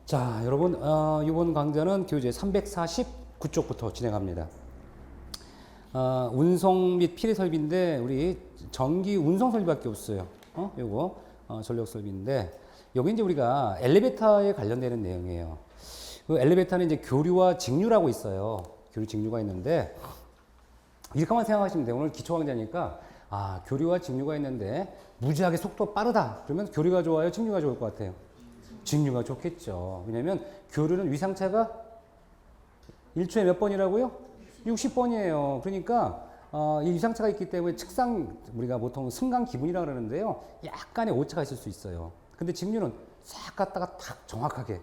자, 여러분, 이번 강좌는 교재 349쪽부터 진행합니다. 운송 및 피해 설비인데, 우리 전기 운송 설비밖에 없어요. 요거, 전력 설비인데, 여기 이제 우리가 엘리베이터에 관련되는 내용이에요. 그 엘리베이터는 이제 교류와 직류라고 있어요. 교류, 직류가 있는데, 이렇게만 생각하시면 돼요. 오늘 기초 강좌니까, 교류와 직류가 있는데, 무지하게 속도 빠르다. 그러면 교류가 좋아요? 직류가 좋을 것 같아요? 직류가 좋겠죠. 왜냐면 교류는 위상차가 1초에 몇 번이라고요? 60번이에요. 그러니까 이 위상차가 있기 때문에 측상 우리가 보통 승강 기분이라고 그러는데요. 약간의 오차가 있을 수 있어요. 근데 직류는 싹 갔다가 탁 정확하게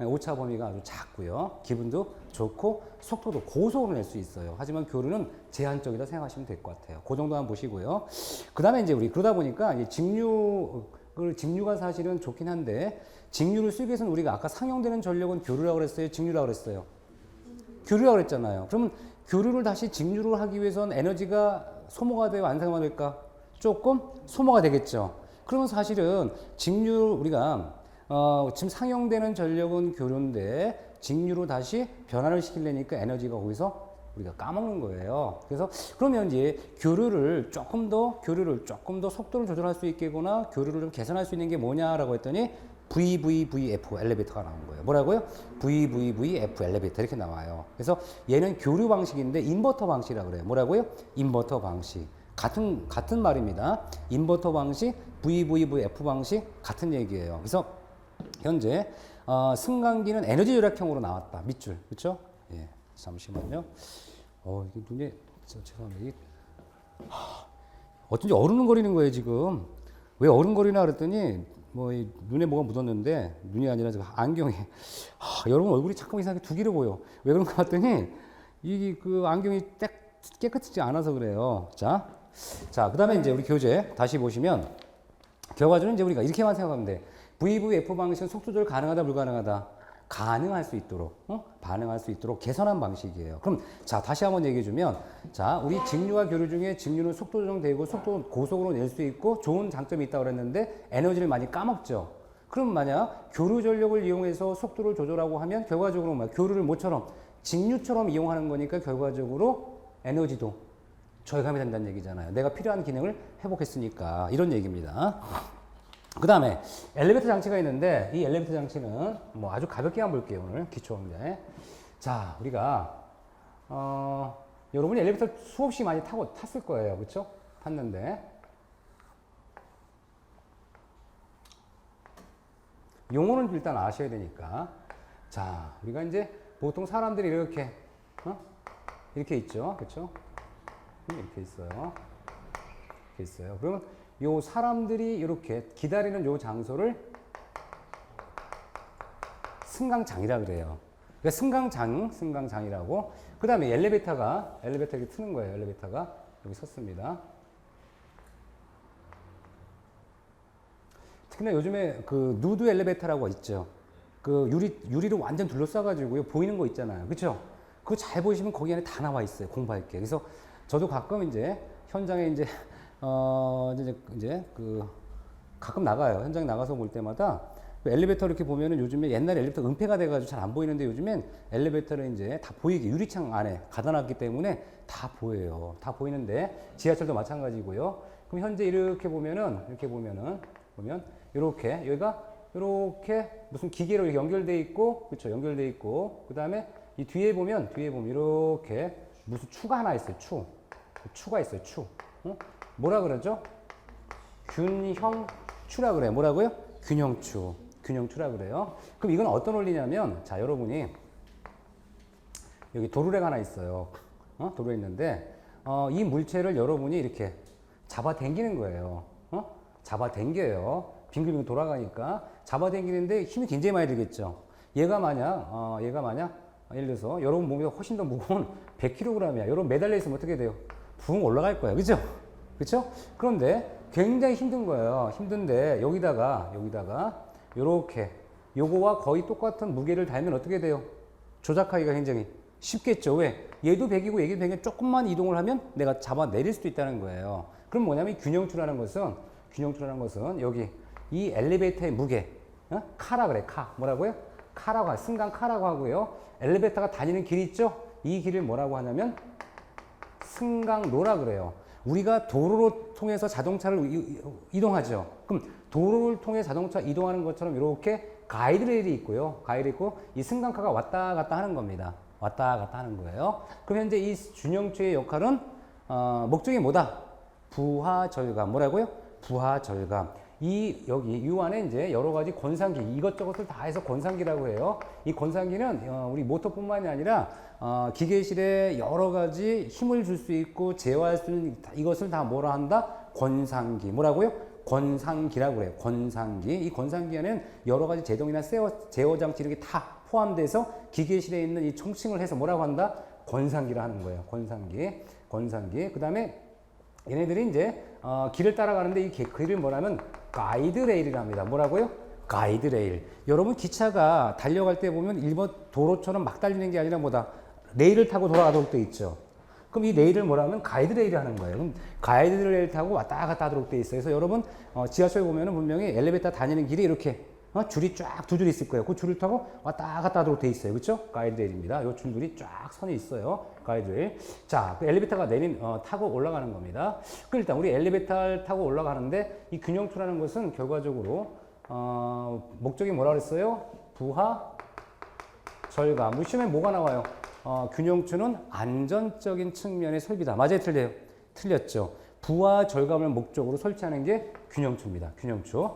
오차 범위가 아주 작고요. 기분도 좋고 속도도 고속으로 낼 수 있어요. 하지만 교류는 제한적이다 생각하시면 될 것 같아요. 그 정도만 보시고요. 그 다음에 이제 우리 그러다 보니까 이 직류가 사실은 좋긴 한데 직류를 쓰기 위해서는 우리가 아까 상용되는 전력은 교류라고 그랬어요? 직류라고 그랬어요? 교류라고 그랬잖아요. 그러면 교류를 다시 직류로 하기 위해서는 에너지가 소모가 돼요? 안 소모가 될까? 조금 소모가 되겠죠. 그러면 사실은 직류 우리가 지금 상용되는 전력은 교류인데 직류로 다시 변화를 시키려니까 에너지가 거기서 우리가 까먹는 거예요. 그래서 그러면 이제 교류를 조금 더 속도를 조절할 수 있게거나 교류를 좀 개선할 수 있는 게 뭐냐라고 했더니 VVVF 엘리베이터가 나온 거예요. 뭐라고요? VVVF 엘리베이터 이렇게 나와요. 그래서 얘는 교류 방식인데 인버터 방식이라고 그래요. 뭐라고요? 인버터 방식. 같은 말입니다. 인버터 방식, VVVF 방식 같은 얘기예요. 그래서 현재 승강기는 에너지 절약형으로 나왔다. 밑줄. 그렇죠? 예. 잠시만요. 이게 눈에 죄송합니다. 이게 어쩐지 어른거리는 거예요, 지금. 왜 어른거리나 그랬더니 눈에 뭐가 묻었는데 눈이 아니라 지금 안경에 여러분 얼굴이 자꾸 이상하게 두 개로 보여. 왜 그런가 봤더니 이 그 안경이 딱 깨끗하지 않아서 그래요. 자, 그다음에 이제 우리 교재 다시 보시면 결과적으로 이제 우리가 이렇게만 생각하면 돼. VVF 방식은 속도 조절 가능하다, 불가능하다? 가능할 수 있도록, 반응할 수 있도록 개선한 방식이에요. 그럼, 자, 다시 한번 얘기해주면, 자, 우리 직류와 교류 중에 직류는 속도 조정되고 속도 고속으로 낼 수 있고 좋은 장점이 있다고 그랬는데 에너지를 많이 까먹죠. 그럼 만약 교류 전력을 이용해서 속도를 조절하고 하면 결과적으로 교류를 뭐처럼 직류처럼 이용하는 거니까 결과적으로 에너지도 절감이 된다는 얘기잖아요. 내가 필요한 기능을 회복했으니까. 이런 얘기입니다. 그 다음에 엘리베이터 장치가 있는데 이 엘리베이터 장치는 아주 가볍게만 볼게요. 오늘 기초 강좌에. 자, 우리가 여러분이 엘리베이터 수없이 많이 탔을 거예요. 그렇죠? 탔는데 용어는 일단 아셔야 되니까. 자, 우리가 이제 보통 사람들이 이렇게 이렇게 있죠. 그렇죠? 이렇게 있어요. 이렇게 있어요. 그러면 요 사람들이 이렇게 기다리는 요 장소를 승강장이라 그래요. 그러니까 승강장이라고. 그 다음에 엘리베이터 이렇게 트는 거예요. 엘리베이터가 여기 섰습니다. 특히나 요즘에 그 누드 엘리베이터라고 있죠. 그 유리로 완전 둘러싸가지고요. 보이는 거 있잖아요. 그쵸? 그거 잘 보시면 거기 안에 다 나와 있어요. 공부할 게. 그래서 저도 가끔 이제 현장에 이제 가끔 나가요. 현장 나가서 볼 때마다 엘리베이터 이렇게 보면은 요즘에 옛날에 엘리베이터 은폐가 돼가지고 잘 안 보이는데 요즘엔 엘리베이터를 이제 다 보이게 유리창 안에 가둬놨기 때문에 다 보여요. 다 보이는데 지하철도 마찬가지고요. 그럼 현재 이렇게 보면 이렇게 여기가 이렇게 무슨 기계로 이렇게 연결돼 있고, 그렇죠? 연결돼 있고, 그 다음에 이 뒤에 보면 이렇게 무슨 추가 하나 있어요. 추가 있어요. 뭐라 그러죠? 균형추라 그래요. 뭐라고요? 균형추라 그래요. 그럼 이건 어떤 원리냐면, 자, 여러분이 여기 도르래가 하나 있어요. 도르래 있는데 이 물체를 여러분이 이렇게 잡아당기는 거예요. 잡아당겨요. 빙글빙글 돌아가니까 잡아당기는데 힘이 굉장히 많이 들겠죠. 얘가 만약 예를 들어서 여러분 몸보다 훨씬 더 무거운 100kg이야. 여러분 매달려 있으면 어떻게 돼요? 붕 올라갈 거예요. 그죠? 그쵸? 그런데 굉장히 힘든 거예요. 힘든데 여기다가 요렇게 요거와 거의 똑같은 무게를 달면 어떻게 돼요? 조작하기가 굉장히 쉽겠죠. 왜? 얘도 100이고 얘도 100이면 조금만 이동을 하면 내가 잡아 내릴 수도 있다는 거예요. 그럼 뭐냐면 균형추라는 것은 여기 이 엘리베이터의 무게, 카라 그래. 뭐라고요? 승강카라고 하고요. 엘리베이터가 다니는 길 있죠? 이 길을 뭐라고 하냐면 승강로라 그래요. 우리가 도로로 통해서 자동차를 이동하죠. 그럼 도로를 통해 자동차 이동하는 것처럼 이렇게 가이드레일이 있고요. 가이드 있고 이 승강카가 왔다 갔다 하는 겁니다. 왔다 갔다 하는 거예요. 그럼 현재 이 균형추의 역할은 목적이 뭐다? 부하절감. 뭐라고요? 부하절감. 여기 이 안에 이제 여러 가지 권상기 이것저것을 다 해서 권상기라고 해요. 이 권상기는 우리 모터뿐만이 아니라 기계실에 여러 가지 힘을 줄 수 있고 제어할 수 있는 이것을 다 뭐라 한다? 권상기. 뭐라고요? 권상기라고 그래요. 권상기. 이 권상기 안에는 여러 가지 제동이나 제어 장치 이렇게 다 포함돼서 기계실에 있는 이 총칭을 해서 뭐라고 한다? 권상기라 하는 거예요. 권상기. 권상기. 그다음에 얘네들이 이제 길을 따라가는데 이 길을 뭐라면 가이드레일이라 합니다. 뭐라고요? 가이드레일. 여러분 기차가 달려갈 때 보면 일본 도로처럼 막 달리는 게 아니라 뭐다? 레일을 타고 돌아가도록 돼 있죠. 그럼 이 레일을 뭐라면 가이드레일이 하는 거예요. 그럼 가이드레일 타고 왔다 갔다 하도록 돼 있어요. 그래서 여러분 지하철 보면은 분명히 엘리베이터 다니는 길이 이렇게 줄이 쫙 두 줄 있을 거예요. 그 줄을 타고 왔다 갔다 하도록 돼 있어요. 그렇죠? 가이드레일입니다. 요 줄들이 쫙 선이 있어요. 가이드레일. 자, 그 엘리베이터가 타고 올라가는 겁니다. 그럼 일단 우리 엘리베이터를 타고 올라가는데 이 균형추라는 것은 결과적으로 목적이 뭐라 그랬어요? 부하 절감. 우리 시험에 뭐가 나와요? 균형추는 안전적인 측면의 설비다. 맞아요? 틀려요? 틀렸죠. 부하 절감을 목적으로 설치하는 게 균형추입니다. 균형추.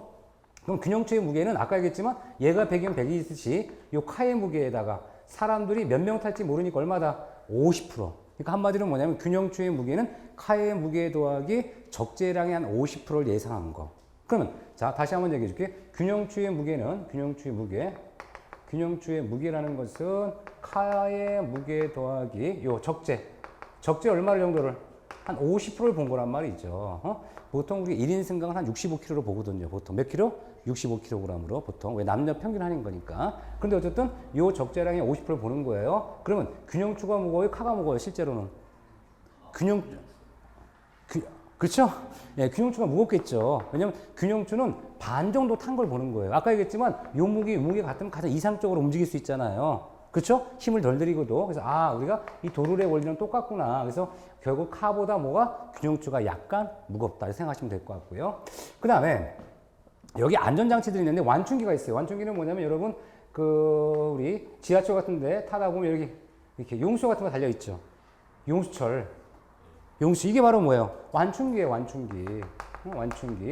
그럼 균형추의 무게는 아까 얘기했지만 얘가 100이면 100이 있듯이 이 카의 무게에다가 사람들이 몇 명 탈지 모르니까 얼마다? 50%. 그러니까 한마디로 뭐냐면 균형추의 무게는 카의 무게 더하기 적재량의 한 50%를 예상한 거. 그러면 자 다시 한번 얘기해 줄게. 균형추의 무게라는 것은 카의 무게 더하기 요 적재 얼마를 정도를 한 50%를 본 거란 말이죠. 보통 우리 1인 승강은 한 65kg로 보거든요. 보통 몇 킬로? 65kg으로 보통. 왜 남녀 평균 하는 거니까. 근데 어쨌든 요 적재량의 50%를 보는 거예요. 그러면 균형추가 무거워요? 카가 무거워요? 실제로는? 그렇죠? 예, 균형추가 무겁겠죠. 왜냐면 균형추는 반 정도 탄 걸 보는 거예요. 아까 얘기했지만 요 무게 같으면 가장 이상적으로 움직일 수 있잖아요. 그렇죠? 힘을 덜 들이고도. 그래서 우리가 이 도르의 원리랑 똑같구나. 그래서 결국 카보다 뭐가 균형추가 약간 무겁다. 이렇게 생각하시면 될 것 같고요. 그 다음에 여기 안전장치들이 있는데 완충기가 있어요. 완충기는 뭐냐면 여러분 우리 지하철 같은데 타다 보면 이렇게 용수 같은 거 달려 있죠. 용수 이게 바로 뭐예요? 완충기예요. 완충기.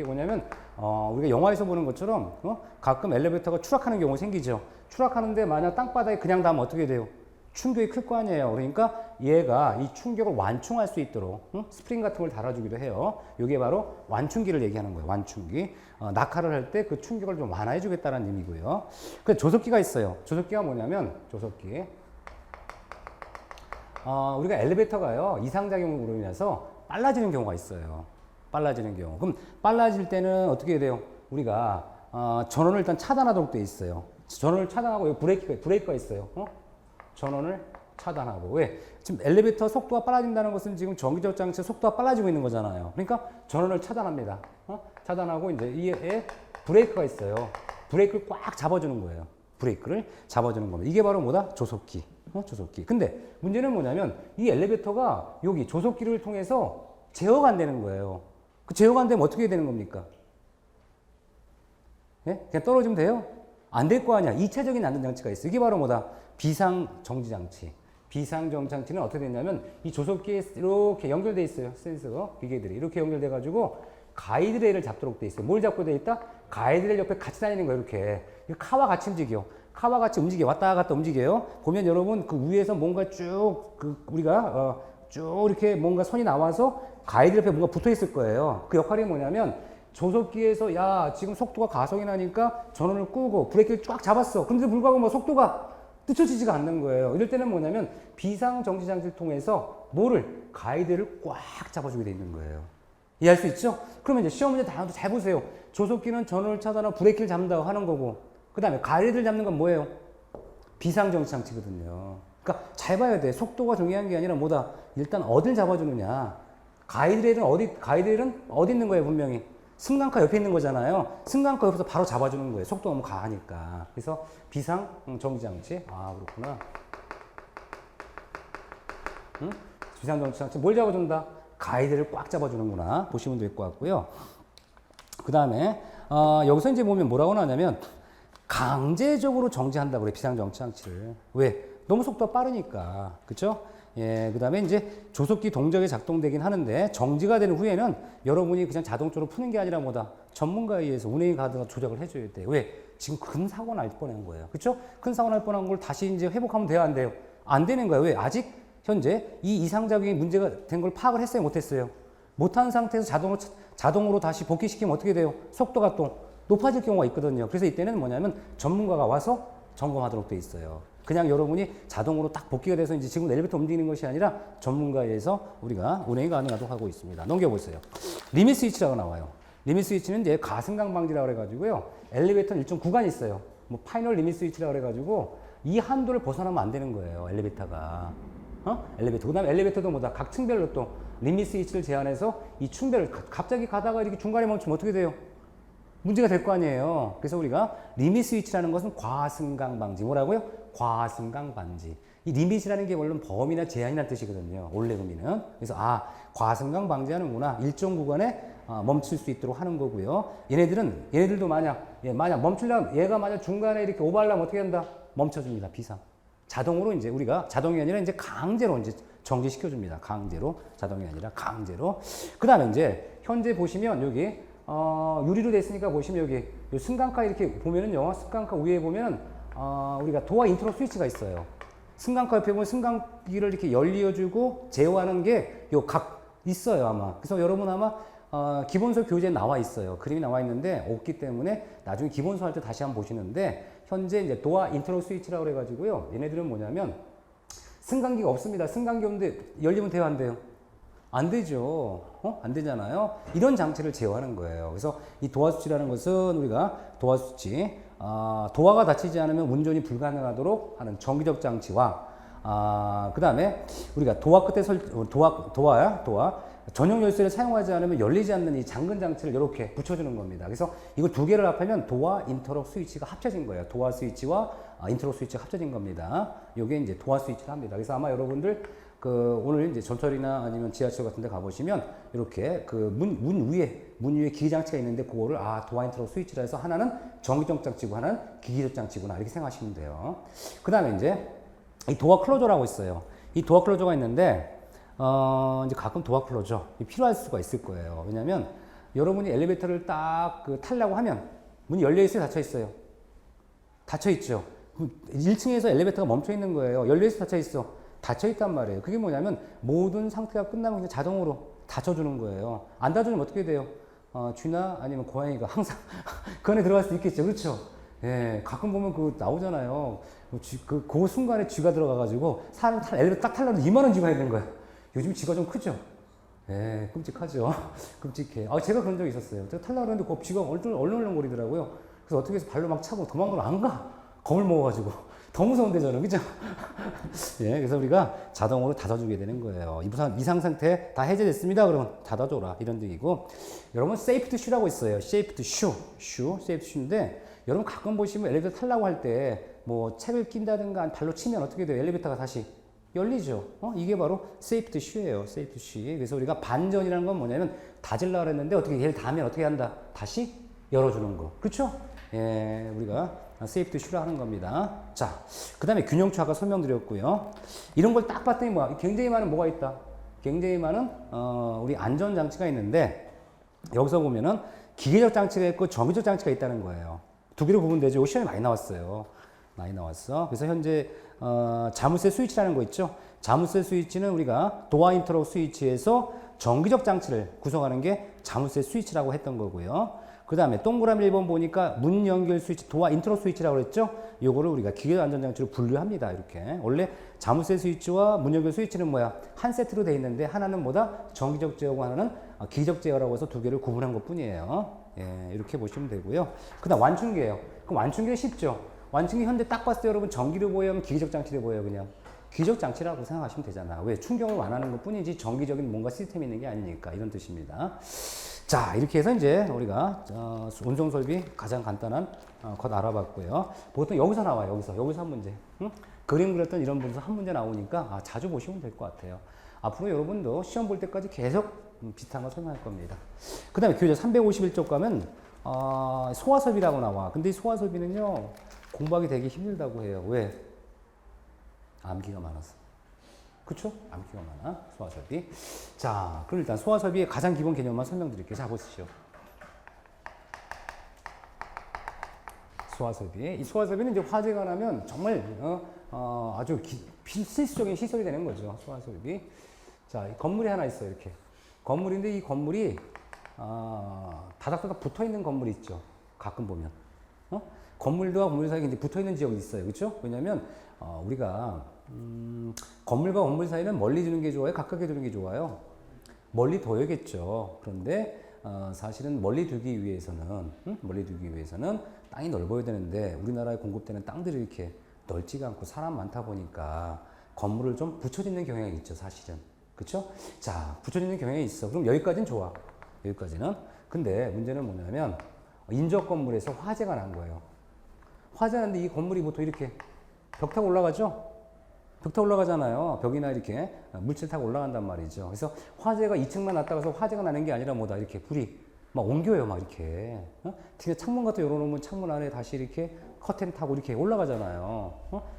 뭐냐면 우리가 영화에서 보는 것처럼 가끔 엘리베이터가 추락하는 경우 생기죠. 추락하는데 만약 땅바닥에 그냥 닿으면 어떻게 돼요? 충격이 클 거 아니에요. 그러니까 얘가 이 충격을 완충할 수 있도록 스프링 같은 걸 달아주기도 해요. 이게 바로 완충기를 얘기하는 거예요. 완충기. 낙하를 할 때 그 충격을 좀 완화해 주겠다는 의미고요. 그 조석기가 있어요. 조석기가 뭐냐면 우리가 엘리베이터가요 이상작용으로 인해서 빨라지는 경우가 있어요. 빨라지는 경우. 그럼 빨라질 때는 어떻게 돼요? 우리가 전원을 일단 차단하도록 돼 있어요. 전원을 차단하고 여기 브레이크가 있어요. 전원을 차단하고. 왜? 지금 엘리베이터 속도가 빨라진다는 것은 지금 전기적 장치 속도가 빨라지고 있는 거잖아요. 그러니까 전원을 차단합니다. 차단하고 이제 이에 브레이크가 있어요. 브레이크를 꽉 잡아주는 거예요. 브레이크를 잡아주는 겁니다. 이게 바로 뭐다? 조속기. 조속기. 근데 문제는 뭐냐면 이 엘리베이터가 여기 조속기를 통해서 제어가 안 되는 거예요. 그 제어가 안 되면 어떻게 되는 겁니까? 예? 그냥 떨어지면 돼요? 안 될 거 아니야. 2차적인 안전장치가 있어요. 이게 바로 뭐다? 비상정지장치. 비상정지장치는 어떻게 되냐면 이 조속기에 이렇게 연결돼 있어요. 센서, 기계들이. 이렇게 연결돼 가지고 가이드레일을 잡도록 돼 있어요. 뭘 잡고 돼 있다? 가이드레일 옆에 같이 다니는 거예요. 이렇게. 카와 같이 움직여. 카와 같이 움직여. 왔다 갔다 움직여요. 보면 여러분 그 위에서 뭔가 쭉 우리가 쭉 이렇게 뭔가 선이 나와서 가이드 옆에 뭔가 붙어 있을 거예요. 그 역할이 뭐냐면 조속기에서 야 지금 속도가 가속이 나니까 전원을 끄고 브레이크를 쫙 잡았어. 그런데 불구하고 뭐 속도가 늦춰지지가 않는 거예요. 이럴 때는 뭐냐면 비상정지장치를 통해서 가이드를 꽉 잡아주게 돼 있는 거예요. 이해할 수 있죠? 그러면 이제 시험 문제 다음부터 잘 보세요. 조속기는 전원을 차단하고 브레이크를 잡는다고 하는 거고, 그 다음에 가이드를 잡는 건 뭐예요? 비상정지장치거든요. 그러니까 잘 봐야 돼. 속도가 중요한 게 아니라 일단 어딜 잡아주느냐. 가이드레일은 어디 있는 거예요, 분명히? 승강카 옆에 있는 거잖아요. 승강카 옆에서 바로 잡아주는 거예요. 속도 너무 가하니까. 그래서 비상 정지장치. 아, 그렇구나. 응? 비상 정지장치. 뭘 잡아준다? 가이드를 꽉 잡아주는구나. 보시면 될 것 같고요. 그 다음에 여기서 이제 보면 뭐라고 나냐면 강제적으로 정지한다고 그래. 비상 정지장치를. 왜? 너무 속도가 빠르니까. 그쵸? 예, 그 다음에 이제 조속기 동작이 작동되긴 하는데 정지가 된 후에는 여러분이 그냥 자동적으로 푸는 게 아니라 뭐다? 전문가에 의해서 운행이 가드가 조작을 해줘야 돼. 왜? 지금 큰 사고 날 뻔한 거예요. 그쵸? 큰 사고 날 뻔한 걸 다시 이제 회복하면 돼요? 안 돼요? 안 되는 거예요. 왜? 아직 현재 이 이상작용이 문제가 된 걸 파악을 했어요? 못했어요? 못한 상태에서 자동으로 다시 복귀시키면 어떻게 돼요? 속도가 또 높아질 경우가 있거든요. 그래서 이때는 뭐냐면 전문가가 와서 점검하도록 돼 있어요. 그냥 여러분이 자동으로 딱 복귀가 돼서 이제 지금 엘리베이터 움직이는 것이 아니라 전문가에 의해서 우리가 운행이 가능하도록 하고 있습니다. 넘겨보세요. 리밋 스위치라고 나와요. 리밋 스위치는 이제 가승강 방지라고 그래가지고요. 엘리베이터는 일정 구간이 있어요. 뭐 파이널 리밋 스위치라고 그래가지고 이 한도를 벗어나면 안 되는 거예요. 엘리베이터가. 엘리베이터. 그 다음에 엘리베이터도 뭐다? 각 층별로 또 리밋 스위치를 제한해서 이 층별을 갑자기 가다가 이렇게 중간에 멈추면 어떻게 돼요? 문제가 될 거 아니에요. 그래서 우리가 리밋 스위치라는 것은 과승강 방지. 뭐라고요? 과승강 방지. 이 리밋이라는 게 원래 범위나 제한이라는 뜻이거든요. 원래 의미는. 그래서 과승강 방지하는구나. 일정 구간에 멈출 수 있도록 하는 거고요. 얘네들도 만약 멈추려면 얘가 만약 중간에 이렇게 오버하려면 어떻게 한다? 멈춰줍니다. 비상. 자동으로 이제 우리가 자동이 아니라 이제 강제로 이제 정지시켜줍니다. 강제로. 자동이 아니라 강제로. 그 다음에 이제 현재 보시면 여기 유리로 됐으니까 보시면 여기 승강카 이렇게 보면은요. 승강카 위에 보면은 우리가 도어 인트로 스위치가 있어요. 승강카 옆에 보면 승강기를 이렇게 열리어주고 제어하는 게 요 각 있어요 아마. 그래서 여러분 아마 기본서 교재에 나와 있어요. 그림이 나와 있는데 없기 때문에 나중에 기본서 할 때 다시 한번 보시는데 현재 이제 도어 인트로 스위치라고 그래가지고요. 얘네들은 뭐냐면 승강기가 없습니다. 승강기 없는데 열리면 돼요 안 돼요? 안 되죠. 안 되잖아요. 이런 장치를 제어하는 거예요. 그래서 이 도어 스위치라는 것은 우리가 도어 스위치, 도어가 닫히지 않으면 운전이 불가능하도록 하는 정기적 장치와, 그 다음에 우리가 도어 끝에 도어 전용 열쇠를 사용하지 않으면 열리지 않는 이 잠근 장치를 이렇게 붙여주는 겁니다. 그래서 이거 두 개를 합하면 도어 인터럭 스위치가 합쳐진 거예요. 도어 스위치와 인터럭 스위치가 합쳐진 겁니다. 이게 이제 도어 스위치를 합니다. 그래서 아마 여러분들 오늘 이제 전철이나 아니면 지하철 같은 데 가보시면 이렇게 문 위에 기기 장치가 있는데 그거를 도어 인터럭 스위치라 해서 하나는 정기적 장치고 하나는 기기적 장치구나 이렇게 생각하시면 돼요. 그 다음에 이제 이 도어 클로저라고 있어요. 이 도어 클로저가 있는데 이제 가끔 도어 클로저 필요할 수가 있을 거예요. 왜냐면 여러분이 엘리베이터를 딱 타려고 하면 문이 열려 있어요, 닫혀 있어요? 닫혀 있죠. 1층에서 엘리베이터가 멈춰 있는 거예요. 열려 있어, 닫혀 있어? 닫혀 있단 말이에요. 그게 뭐냐면 모든 상태가 끝나면 그냥 자동으로 닫혀주는 거예요. 안 닫아주면 어떻게 돼요? 쥐나 아니면 고양이가 항상 그 안에 들어갈 수 있겠죠. 그렇죠? 예, 가끔 보면 나오잖아요. 그 순간에 쥐가 들어가가지고 사람 엘리베이터 딱 타려고 이만한 쥐가 있는 거예요. 요즘 쥐가 좀 크죠? 예, 끔찍하죠? 끔찍해. 제가 그런 적이 있었어요. 제가 타려고 했는데 그 쥐가 얼렁얼렁거리더라고요. 그래서 어떻게 해서 발로 막 차고 도망을 안 가. 겁을 먹어가지고. 더 무서운데 저는, 그죠? 예, 그래서 우리가 자동으로 닫아주게 되는 거예요. 이상 상태 다 해제됐습니다. 그러면 닫아줘라. 이런 뜻이고. 여러분, 세이프트 슈라고 있어요. 세이프트 슈. 세이프트 슈인데, 여러분 가끔 보시면 엘리베이터 타려고 할 때, 뭐, 책을 낀다든가 발로 치면 어떻게 돼요? 엘리베이터가 다시 열리죠. 이게 바로 세이프트 슈예요. 세이프트 슈. 그래서 우리가 반전이라는 건 뭐냐면, 닫으려고 했는데, 어떻게 얘를 닫으면 어떻게 한다? 다시 열어주는 거. 그렇죠? 예, 우리가 세이프트 슈라 하는 겁니다. 자, 그 다음에 균형추 아까 설명드렸고요. 이런 걸 딱 봤더니 굉장히 많은 뭐가 있다? 굉장히 많은 우리 안전장치가 있는데 여기서 보면은 기계적 장치가 있고 정기적 장치가 있다는 거예요. 두 개로 구분되죠. 시험에 많이 나왔어요. 많이 나왔어. 그래서 현재 자물쇠 스위치라는 거 있죠. 자물쇠 스위치는 우리가 도어 인터럭 스위치에서 정기적 장치를 구성하는 게 자물쇠 스위치라고 했던 거고요. 그 다음에 동그라미 1번 보니까 문 연결 스위치, 도어 인트로 스위치라고 그랬죠? 요거를 우리가 기계 안전장치로 분류합니다. 이렇게. 원래 자물쇠 스위치와 문 연결 스위치는 한 세트로 되어 있는데 하나는 정기적 제어고 하나는 기기적 제어라고 해서 두 개를 구분한 것 뿐이에요. 예, 이렇게 보시면 되고요. 그 다음 완충기예요. 그럼 완충기는 쉽죠? 완충기 현재 딱 봤을 때 여러분 전기로 보여요? 기기적 장치로 보여요? 그냥? 기기적 장치라고 생각하시면 되잖아. 왜? 충격을 완화하는 것 뿐이지 정기적인 뭔가 시스템이 있는 게 아니니까. 이런 뜻입니다. 자, 이렇게 해서 이제 우리가 운송 설비 가장 간단한 것 알아봤고요. 보통 여기서 나와요. 여기서 한 문제. 응? 그림 그렸던 이런 분에서 한 문제 나오니까 자주 보시면 될 것 같아요. 앞으로 여러분도 시험 볼 때까지 계속 비슷한 거 설명할 겁니다. 그 다음에 교재 351쪽 가면 소화설비라고 나와. 근데 이 소화설비는요 공부하기 되게 힘들다고 해요. 왜? 암기가 많아서. 그쵸? 암기가 많아. 소화설비. 자, 그럼 일단 소화설비의 가장 기본 개념만 설명드릴게요. 자, 보시죠. 소화설비. 이 소화설비는 이제 화재가 나면 정말 아주 필수적인 시설이 되는 거죠. 소화설비. 자, 건물이 하나 있어요. 이렇게. 건물인데 이 건물이 다닥다닥 붙어 있는 건물이 있죠. 가끔 보면. 건물과 건물 사이에 이제 붙어 있는 지역이 있어요. 그렇죠? 왜냐면 우리가 건물과 건물 사이는 멀리 두는 게 좋아요? 가깝게 두는 게 좋아요? 멀리 둬야겠죠. 그런데 사실은 멀리 두기 위해서는 땅이 넓어야 되는데 우리나라에 공급되는 땅들이 이렇게 넓지가 않고 사람 많다 보니까 건물을 좀 붙여짓는 경향이 있죠. 사실은. 그렇죠? 자, 붙여짓는 경향이 있어. 그럼 여기까지는 좋아. 여기까지는. 근데 문제는 뭐냐면 인접 건물에서 화재가 난 거예요. 화재 났는데 이 건물이 보통 이렇게 벽 타고 올라가죠? 벽 타고 올라가잖아요. 벽이나 이렇게 물질 타고 올라간단 말이죠. 그래서 화재가 2층만 났다가서 화재가 나는 게 아니라 뭐다. 이렇게 불이 막 옮겨요. 막 이렇게. 특히 창문 같은 거 열어놓으면 창문 안에 다시 이렇게 커튼 타고 이렇게 올라가잖아요.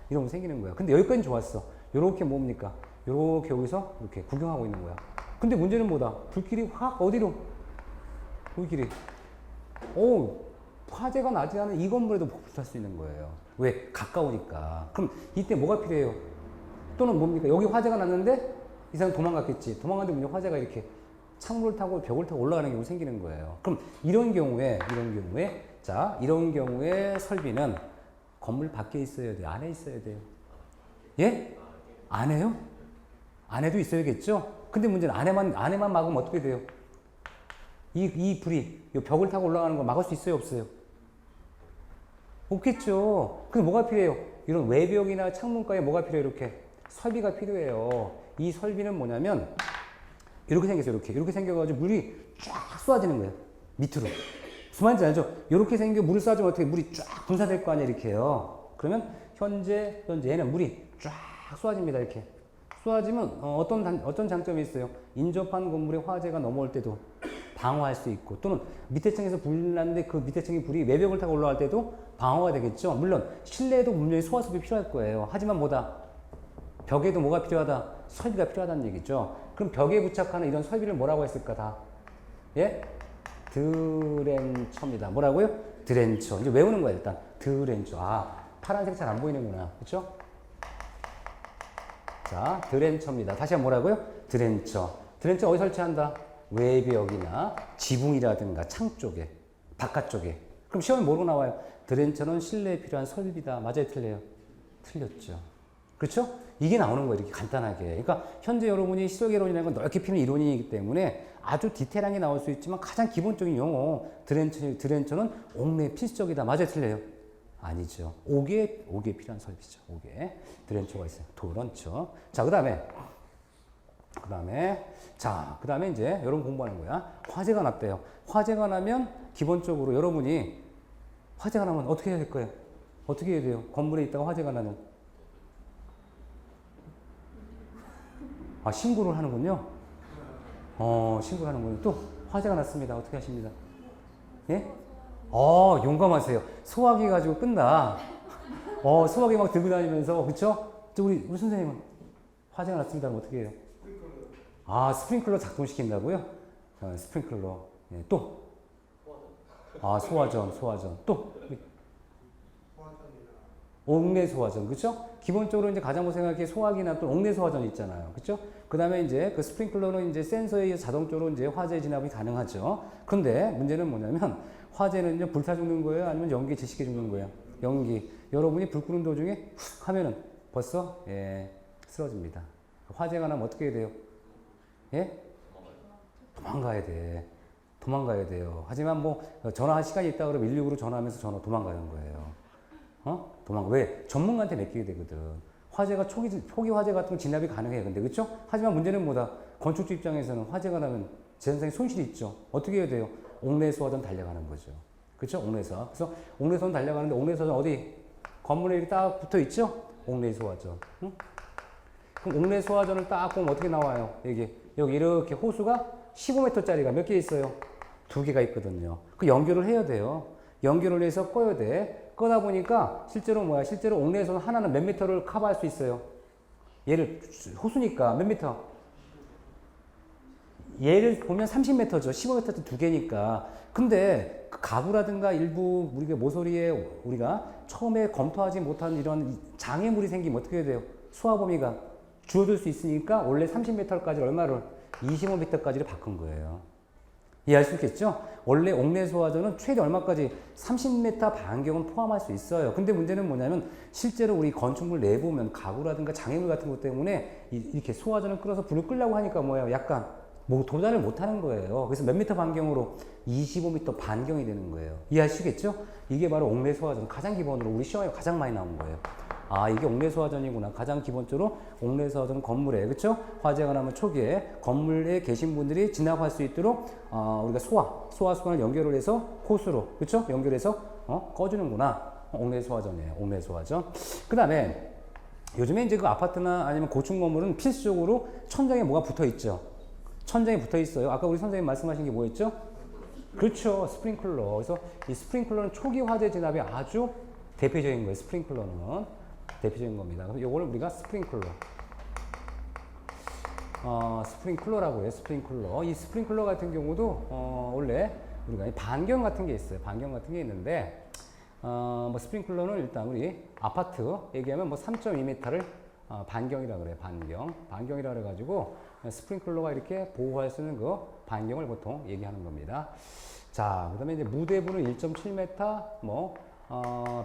이런 거 생기는 거야. 근데 여기까지는 좋았어. 요렇게 뭡니까? 요렇게 여기서 이렇게 구경하고 있는 거야. 근데 문제는 뭐다? 불길이 확 어디로? 불길이. 화재가 나지 않은 이 건물에도 불탈 수 있는 거예요. 왜? 가까우니까. 그럼 이때 뭐가 필요해요? 또는 뭡니까? 여기 화재가 났는데 이 사람 도망갔겠지. 도망갔는데 문제 화재가 이렇게 창문을 타고 벽을 타고 올라가는 경우 생기는 거예요. 그럼 이런 경우에 설비는 건물 밖에 있어야 돼요? 안에 있어야 돼요? 예? 안에요? 안에도 있어야겠죠? 근데 문제는 안에만 막으면 어떻게 돼요? 이 불이 이 벽을 타고 올라가는 거 막을 수 있어요? 없어요? 없겠죠. 근데 뭐가 필요해요? 이런 외벽이나 창문가에 뭐가 필요해요? 이렇게 설비가 필요해요. 이 설비는 뭐냐면 이렇게 생겼어요. 이렇게 생겨가지고 물이 쫙 쏟아지는 거예요. 밑으로. 무슨 말인지 알죠? 이렇게 생겨 물을 쏟아지면 어떻게 물이 쫙 분산될 거 아니에요? 이렇게요. 그러면 현재 얘는 물이 쫙 쏟아집니다. 이렇게 쏟아지면 어떤 장점이 있어요? 인접한 건물에 화재가 넘어올 때도 방어할 수 있고, 또는 밑에 층에서 불 났는데 그 밑에 층이 불이 외벽을 타고 올라갈 때도 방어가 되겠죠. 물론 실내에도 분명히 소화설비 필요할 거예요. 하지만 뭐다? 벽에도 뭐가 필요하다? 설비가 필요하다는 얘기죠. 그럼 벽에 부착하는 이런 설비를 뭐라고 했을까 다? 예? 드렌처입니다. 뭐라고요? 드렌처. 이제 외우는 거야 일단. 드렌처. 파란색 잘 안 보이는구나. 그렇죠? 자, 드렌처입니다. 다시 한번 뭐라고요? 드렌처. 드렌처 어디 설치한다? 외벽이나 지붕이라든가 창 쪽에, 바깥쪽에. 그럼 시험에 뭐로 나와요? 드렌처는 실내에 필요한 설비다. 맞아요? 틀려요? 틀렸죠. 그렇죠? 이게 나오는 거예요. 이렇게 간단하게. 그러니까 현재 여러분이 시설개론이라는 건 넓게 피는 이론이기 때문에 아주 디테일하게 나올 수 있지만 가장 기본적인 용어 드렌처는 옥내 필수적이다. 맞아요? 틀려요? 아니죠. 옥에 필요한 설비죠. 옥에 드렌처가 있어요. 드런처. 자, 그다음에 이제 여러분 공부하는 거야. 화재가 났대요. 화재가 나면 기본적으로 여러분이 화재가 나면 어떻게 해야 될 거예요? 어떻게 해야 돼요? 건물에 있다가 화재가 나면 신고를 하는군요. 신고를 하는군요. 또 화재가 났습니다. 어떻게 하십니다? 예? 용감하세요. 소화기 가지고 끈다. 소화기 막 들고 다니면서, 그쵸? 우리 선생님은 화재가 났습니다. 그럼 어떻게 해요? 스프링클러 작동시킨다고요? 스프링클러. 예, 또? 소화전. 또? 옥내 소화전, 그쵸? 기본적으로 이제 가장 생각해 소화기나 또 옥내 소화전이 있잖아요. 그쵸? 그 다음에 이제 그 스프링클러는 이제 센서에 의해서 자동적으로 이제 화재 진압이 가능하죠. 그런데 문제는 뭐냐면 화재는요, 불타 죽는 거예요? 아니면 연기 질식해 죽는 거예요? 연기. 여러분이 불 끄는 도중에 훅 하면은 벌써, 쓰러집니다. 화재가 나면 어떻게 해야 돼요? 예? 도망가야 돼요. 하지만 뭐, 전화할 시간이 있다 그러면 119로 전화하면서 도망가는 거예요. 왜? 전문가한테 맡기게 되거든. 화재가 초기 화재 같은 건 진압이 가능해요. 근데, 그쵸? 하지만 문제는 뭐다? 건축주 입장에서는 화재가 나면 제선상에 손실이 있죠. 어떻게 해야 돼요? 옥내소화전 달려가는 거죠. 그렇죠? 옥내소화. 그래서 옥내소화전 달려가는데 옥내소화전 어디? 건물에 이렇게 딱 붙어 있죠? 옥내소화전. 응? 그럼 옥내소화전을 딱 보면 어떻게 나와요? 여기 이렇게 호수가 15m짜리가 몇 개 있어요? 2개가 있거든요. 그 연결을 해야 돼요. 연결을 해서 꺼야 돼. 꺼다 보니까 실제로 뭐야? 실제로 옥내소는 하나는 몇 미터를 커버할 수 있어요? 얘를 호수니까 몇 미터? 얘를 보면 30m죠. 15m 2개니까. 근데 그 가구라든가 일부 우리가 모서리에 우리가 처음에 검토하지 못한 이런 장애물이 생기면 어떻게 해야 돼요? 수화 범위가 줄어들 수 있으니까 원래 30m까지 얼마를? 25m까지를 바꾼 거예요. 이해할 수 있겠죠? 원래 옥내 소화전은 최대 얼마까지? 30m 반경은 포함할 수 있어요. 근데 문제는 뭐냐면 실제로 우리 건축물 내부면 가구라든가 장애물 같은 것 때문에 이렇게 소화전을 끌어서 불을 끌려고 하니까 뭐예요? 약간 뭐 도달을 못 하는 거예요. 그래서 몇 미터 반경으로? 25m 반경이 되는 거예요. 이해하시겠죠? 이게 바로 옥내 소화전. 가장 기본으로 우리 시험에 가장 많이 나온 거예요. 아, 이게 옥내 소화전이구나. 가장 기본적으로 옥내 소화전 건물에, 그렇죠? 화재가 나면 초기에 건물에 계신 분들이 진압할 수 있도록 우리가 소화수관을 연결을 해서 호수로, 그렇죠? 연결해서 꺼주는구나. 옥내 소화전이에요. 옥내 소화전. 그다음에 요즘에 이제 그 아파트나 아니면 고층 건물은 필수적으로 천장에 뭐가 붙어 있죠? 천장에 붙어 있어요. 아까 우리 선생님 말씀하신 게 뭐였죠? 그렇죠. 스프링클러. 그래서 이 스프링클러는 초기 화재 진압이 아주 대표적인 거예요. 스프링클러는 대표적인 겁니다. 그래서 요거를 우리가 스프링클러라고 해요. 스프링클러. 이 스프링클러 같은 경우도 원래 우리가 반경 같은 게 있어요. 반경 같은 게 있는데 뭐 스프링클러는 일단 우리 아파트 얘기하면 뭐 3.2m를 반경이라 그래요. 반경이라 그래가지고 스프링클러가 이렇게 보호할 수 있는 그 반경을 보통 얘기하는 겁니다. 자, 그다음에 이제 무대부는 1.7m, 뭐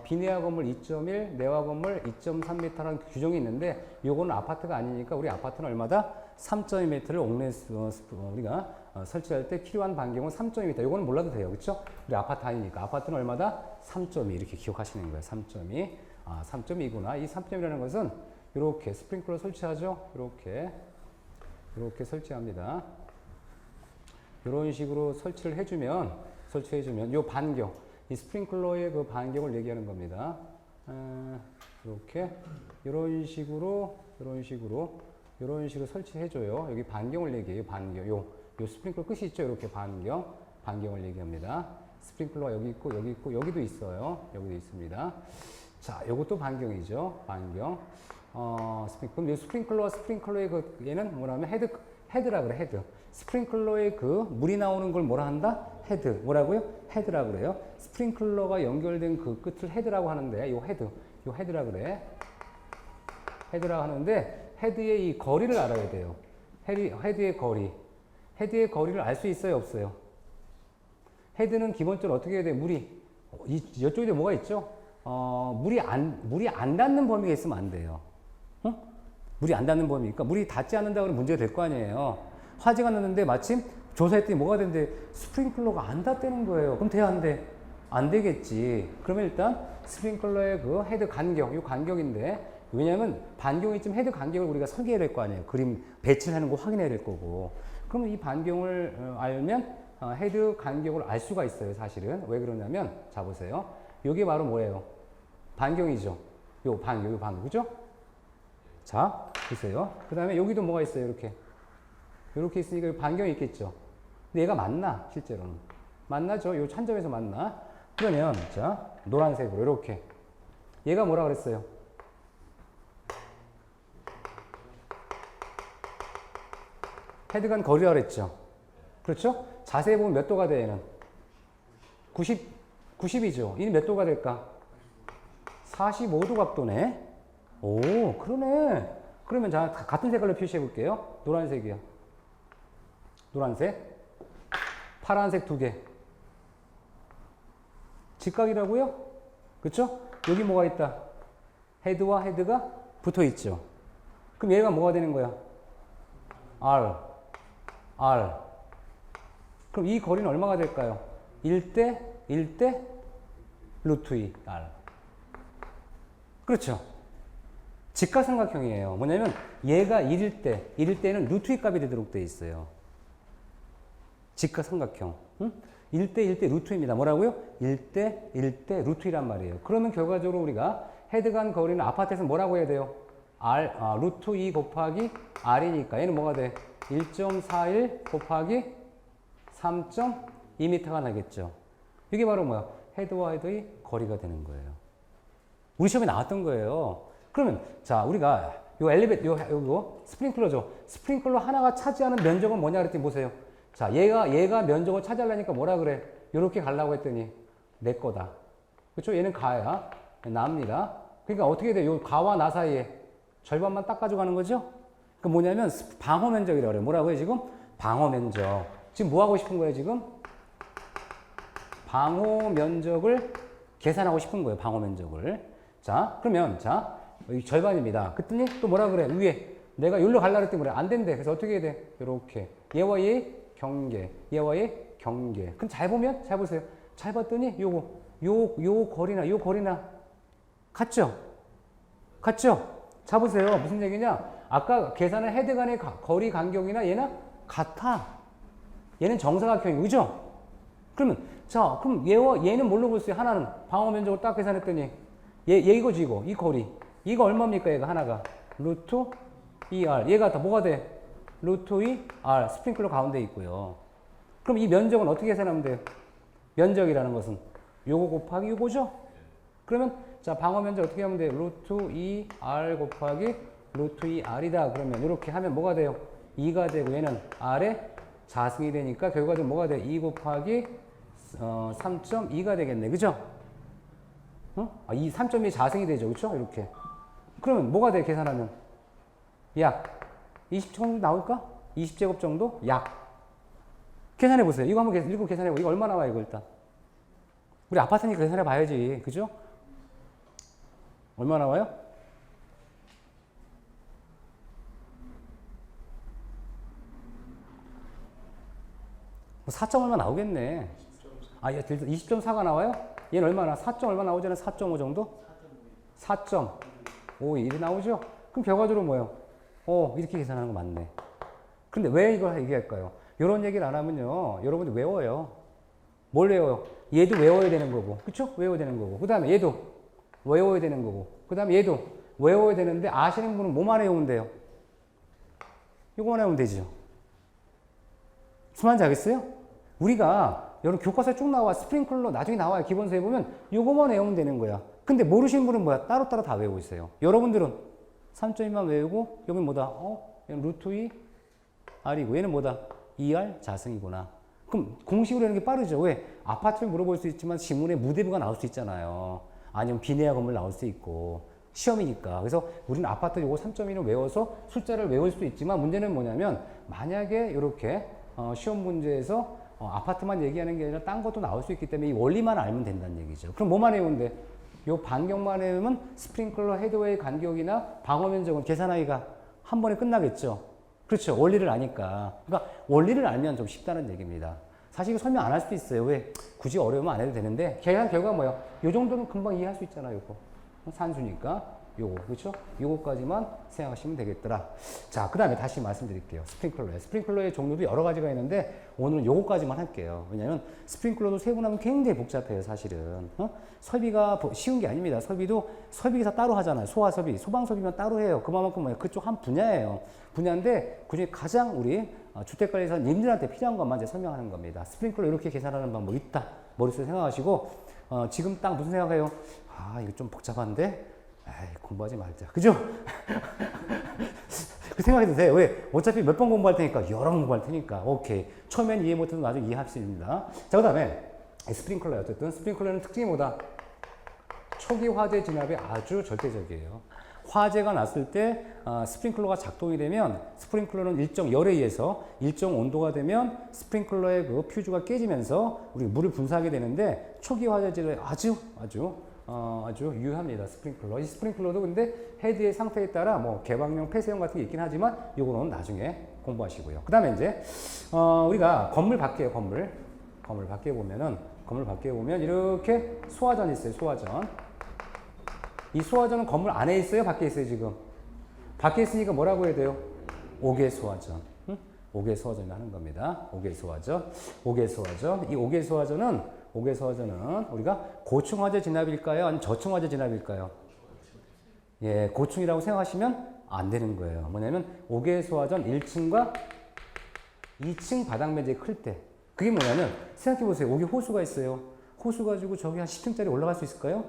비내화 건물 2.1, 내화 건물 2.3m라는 규정이 있는데 요거는 아파트가 아니니까 우리 아파트는 얼마다? 3.2m를 우리가 설치할 때 필요한 반경은 3.2m. 요거는 몰라도 돼요. 그렇죠? 우리 아파트 아니니까 아파트는 얼마다? 3.2 이렇게 기억하시는 거예요. 3.2. 3.2구나. 이 3.2라는 것은 이렇게 스프링클러 설치하죠. 이렇게 설치합니다. 이런 식으로 설치를 해주면 요 반경, 이 스프링클러의 그 반경을 얘기하는 겁니다. 이런 식으로 설치해줘요. 여기 반경을 얘기해요. 반경. 요 스프링클러 끝이 있죠. 이렇게 반경을 얘기합니다. 스프링클러가 여기 있고, 여기도 있어요. 여기도 있습니다. 자, 요것도 반경이죠. 반경. 그럼 이 스프링클러와 스프링클러의 얘는 뭐냐면 헤드라 그래, 헤드. 스프링클러의 그 물이 나오는 걸 뭐라 한다? 헤드. 뭐라고요? 헤드라 그래요. 스프링클러가 연결된 그 끝을 헤드라고 하는데, 요 헤드라 그래. 헤드라고 하는데, 헤드의 이 거리를 알아야 돼요. 헤드의 거리를 알 수 있어요, 없어요? 헤드는 기본적으로 어떻게 해야 돼? 물이, 이쪽에 뭐가 있죠? 물이 안 닿는 범위가 있으면 안 돼요. 물이 안 닿는 범위니까 물이 닿지 않는다 그러면 문제가 될 거 아니에요. 화재가 났는데 마침 조사했더니 뭐가 되는데 스프링클러가 안 닿다는 거예요. 그럼 돼야 안 돼? 안 되겠지. 그러면 일단 스프링클러의 그 헤드 간격, 이 간격인데 왜냐하면 반경이 있으면 헤드 간격을 우리가 설계해야 될 거 아니에요. 그림 배치를 하는 거 확인해야 될 거고. 그러면 이 반경을 알면 헤드 간격을 알 수가 있어요. 사실은 왜 그러냐면 자 보세요. 이게 바로 뭐예요? 반경이죠. 요 반경, 그죠? 자, 보세요. 그 다음에 여기도 뭐가 있어요, 이렇게 있으니까 반경이 있겠죠. 근데 얘가 맞나, 실제로는? 맞나죠? 요 찬점에서 맞나? 그러면, 자, 노란색으로, 이렇게. 얘가 뭐라 그랬어요? 헤드간 거리라 그랬죠. 그렇죠? 자세히 보면 몇 도가 돼, 얘는? 90이죠. 이는 몇 도가 될까? 45도 각도네. 오, 그러네. 그러면 자, 같은 색깔로 표시해 볼게요. 노란색이요. 노란색. 파란색 2개. 직각이라고요? 그쵸? 여기 뭐가 있다? 헤드와 헤드가 붙어 있죠. 그럼 얘가 뭐가 되는 거야? R. 그럼 이 거리는 얼마가 될까요? 1대 루트 2 R. 그렇죠? 직각삼각형이에요. 뭐냐면 얘가 1일 때는 루트 2 값이 되도록 돼 있어요. 직각 삼각형. 응? 1대 1대 루트입니다. 뭐라고요? 1대 1대 루트이란 말이에요. 그러면 결과적으로 우리가 헤드 간 거리는 아파트에서 뭐라고 해야 돼요? 루트 2 곱하기 R이니까 얘는 뭐가 돼? 1.41 곱하기 3.2m가 나겠죠. 이게 바로 뭐야? 헤드와 헤드의 거리가 되는 거예요. 우리 시험에 나왔던 거예요. 그러면 자 우리가 요 요거 스프링클러죠. 스프링클러 하나가 차지하는 면적은 뭐냐 그랬더니 보세요. 자 얘가 면적을 차지하려니까 뭐라 그래? 요렇게 가려고 했더니 내 거다. 그렇죠? 얘는 가야 나입니다. 그러니까 어떻게 돼? 요 가와 나 사이에 절반만 딱 가져가는 거죠? 그 뭐냐면 방어 면적이라고 그래요. 뭐라고 해요 지금? 방어 면적. 지금 뭐 하고 싶은 거예요 지금? 방어 면적을 계산하고 싶은 거예요. 방어 면적을. 자 그러면 자 여기 절반입니다. 그랬더니 또 뭐라 그래? 위에 내가 여기로 가려고 했더니 그래. 안 된대. 그래서 어떻게 해야 돼? 요렇게 얘와 얘 경계, 얘와 얘 경계. 그럼 잘 보면 잘 보세요. 잘 봤더니 요 거리나 같죠? 같죠? 자 보세요. 무슨 얘기냐? 아까 계산한 헤드 간의 거리 간격이나 얘는 같아. 얘는 정사각형이고, 그죠? 그러면 자, 그럼 얘는 뭘로 볼 수 있어요? 하나는 방어 면적을 딱 계산했더니 얘 이거지 이거. 이 거리. 이거 얼마입니까? 얘가 하나가 루트 2R. 얘가 다 뭐가 돼? 루트 2R. 스프링클러 가운데 있고요. 그럼 이 면적은 어떻게 계산하면 돼요? 면적이라는 것은 요거 곱하기 요거죠? 그러면 자 방어 면적 어떻게 하면 돼요? 루트 2R 곱하기 루트 2R이다. 그러면 이렇게 하면 뭐가 돼요? 2가 되고 얘는 R에 자승이 되니까 결과적으로 뭐가 돼? 2 곱하기 3.2가 되겠네. 그죠? 이 3.2 자승이 되죠. 그렇죠? 이렇게. 그러면 뭐가 돼? 계산하면 약 20 정도 나올까? 20제곱 정도? 약. 계산해 보세요. 이거 한번 읽고 계산해 보세요. 이거 얼마 나와요, 이거 일단? 우리 아파트니까 계산해 봐야지. 그죠? 얼마 나와요? 뭐 4점 얼마 나오겠네. 20.4가 나와요? 얘는 얼마나? 4점 얼마 나오잖아요? 4.5 정도? 4.51이 나오죠? 그럼 결과적으로 뭐예요? 이렇게 계산하는 거 맞네. 근데 왜 이걸 얘기할까요? 이런 얘기를 안 하면요. 여러분들 외워요. 뭘 외워요? 얘도 외워야 되는 거고. 그쵸? 외워야 되는 거고. 그 다음에 얘도 외워야 되는 거고. 그 다음에 얘도 외워야 되는데 아시는 분은 뭐만 외우면 돼요? 이거만 외우면 되죠. 무슨 말인지 알겠어요? 우리가 여러분 교과서에 쭉 나와. 스프링클러 나중에 나와요. 기본서에 보면 이거만 외우면 되는 거야. 근데 모르시는 분은 뭐야? 따로따로 다 외우고 있어요. 여러분들은 3.2만 외우고 여긴 뭐다? 얘는 루트 2 R이고 얘는 뭐다? 2R 자승이구나. 그럼 공식으로 하는 게 빠르죠. 왜? 아파트를 물어볼 수 있지만 지문에 무대부가 나올 수 있잖아요. 아니면 비내야 건물 나올 수 있고 시험이니까. 그래서 우리는 아파트 요거 3.1을 외워서 숫자를 외울 수도 있지만 문제는 뭐냐면 만약에 이렇게 시험 문제에서 아파트만 얘기하는 게 아니라 딴 것도 나올 수 있기 때문에 이 원리만 알면 된다는 얘기죠. 그럼 뭐만 외우는데? 요 반경만 외우면 스프링클러 헤드웨이 간격이나 방어 면적은 계산하기가 한 번에 끝나겠죠. 그렇죠. 원리를 아니까. 그러니까 원리를 알면 좀 쉽다는 얘기입니다. 사실 이거 설명 안 할 수도 있어요. 왜? 굳이 어려우면 안 해도 되는데 계산 결과가 뭐예요? 요 정도는 금방 이해할 수 있잖아요. 요거. 산수니까 요거. 그렇죠? 요거까지만 생각하시면 되겠더라. 자, 그 다음에 다시 말씀드릴게요. 스프링클러예요. 스프링클러의 종류도 여러 가지가 있는데 오늘은 요거까지만 할게요. 왜냐하면 스프링클러도 세분하면 굉장히 복잡해요. 사실은. 설비가 쉬운 게 아닙니다. 설비기사 따로 하잖아요. 소화설비, 소방설비만 따로 해요. 그만큼 뭐예요? 그쪽 한 분야예요. 분야인데 그중에 가장 우리 주택관리사님들한테 필요한 것만 이제 설명하는 겁니다. 스프링클러 이렇게 계산하는 방법 있다. 머릿속에 생각하시고 지금 딱 무슨 생각해요? 이거 좀 복잡한데? 공부하지 말자. 그죠? 그 생각이 드세요. 왜? 어차피 몇 번 공부할 테니까, 여러 번 공부할 테니까. 오케이. 처음엔 이해 못해도 나중에 이해할 수 있습니다. 자, 그 다음에 스프링클러예요. 어쨌든 스프링클러는 특징이 뭐다? 초기 화재 진압에 아주 절대적이에요. 화재가 났을 때 스프링클러가 작동이 되면 스프링클러는 일정 열에 의해서 일정 온도가 되면 스프링클러의 그 퓨즈가 깨지면서 우리 물을 분사하게 되는데 초기 화재질에 아주 유효합니다. 스프링클러. 이 스프링클러도 근데 헤드의 상태에 따라 뭐 개방형, 폐쇄형 같은 게 있긴 하지만 요거는 나중에 공부하시고요. 그 다음에 이제 우리가 건물 밖에요. 건물 밖에 보면 이렇게 소화전이 있어요. 소화전. 이 소화전은 건물 안에 있어요? 밖에 있어요? 지금? 밖에 있으니까 뭐라고 해야 돼요? 5개 소화전. 5개 옥외 소화전을 하는 겁니다. 옥외 소화전. 옥외 소화전. 이 옥외 소화전은 우리가 고층화재 진압일까요? 아니면 저층화재 진압일까요? 예, 고층이라고 생각하시면 안 되는 거예요. 뭐냐면 옥외 소화전 1층과 2층 바닥 면적이 클 때. 그게 뭐냐면 생각해 보세요. 옥외 호수가 있어요. 호수 가지고 저기 한 10층짜리 올라갈 수 있을까요?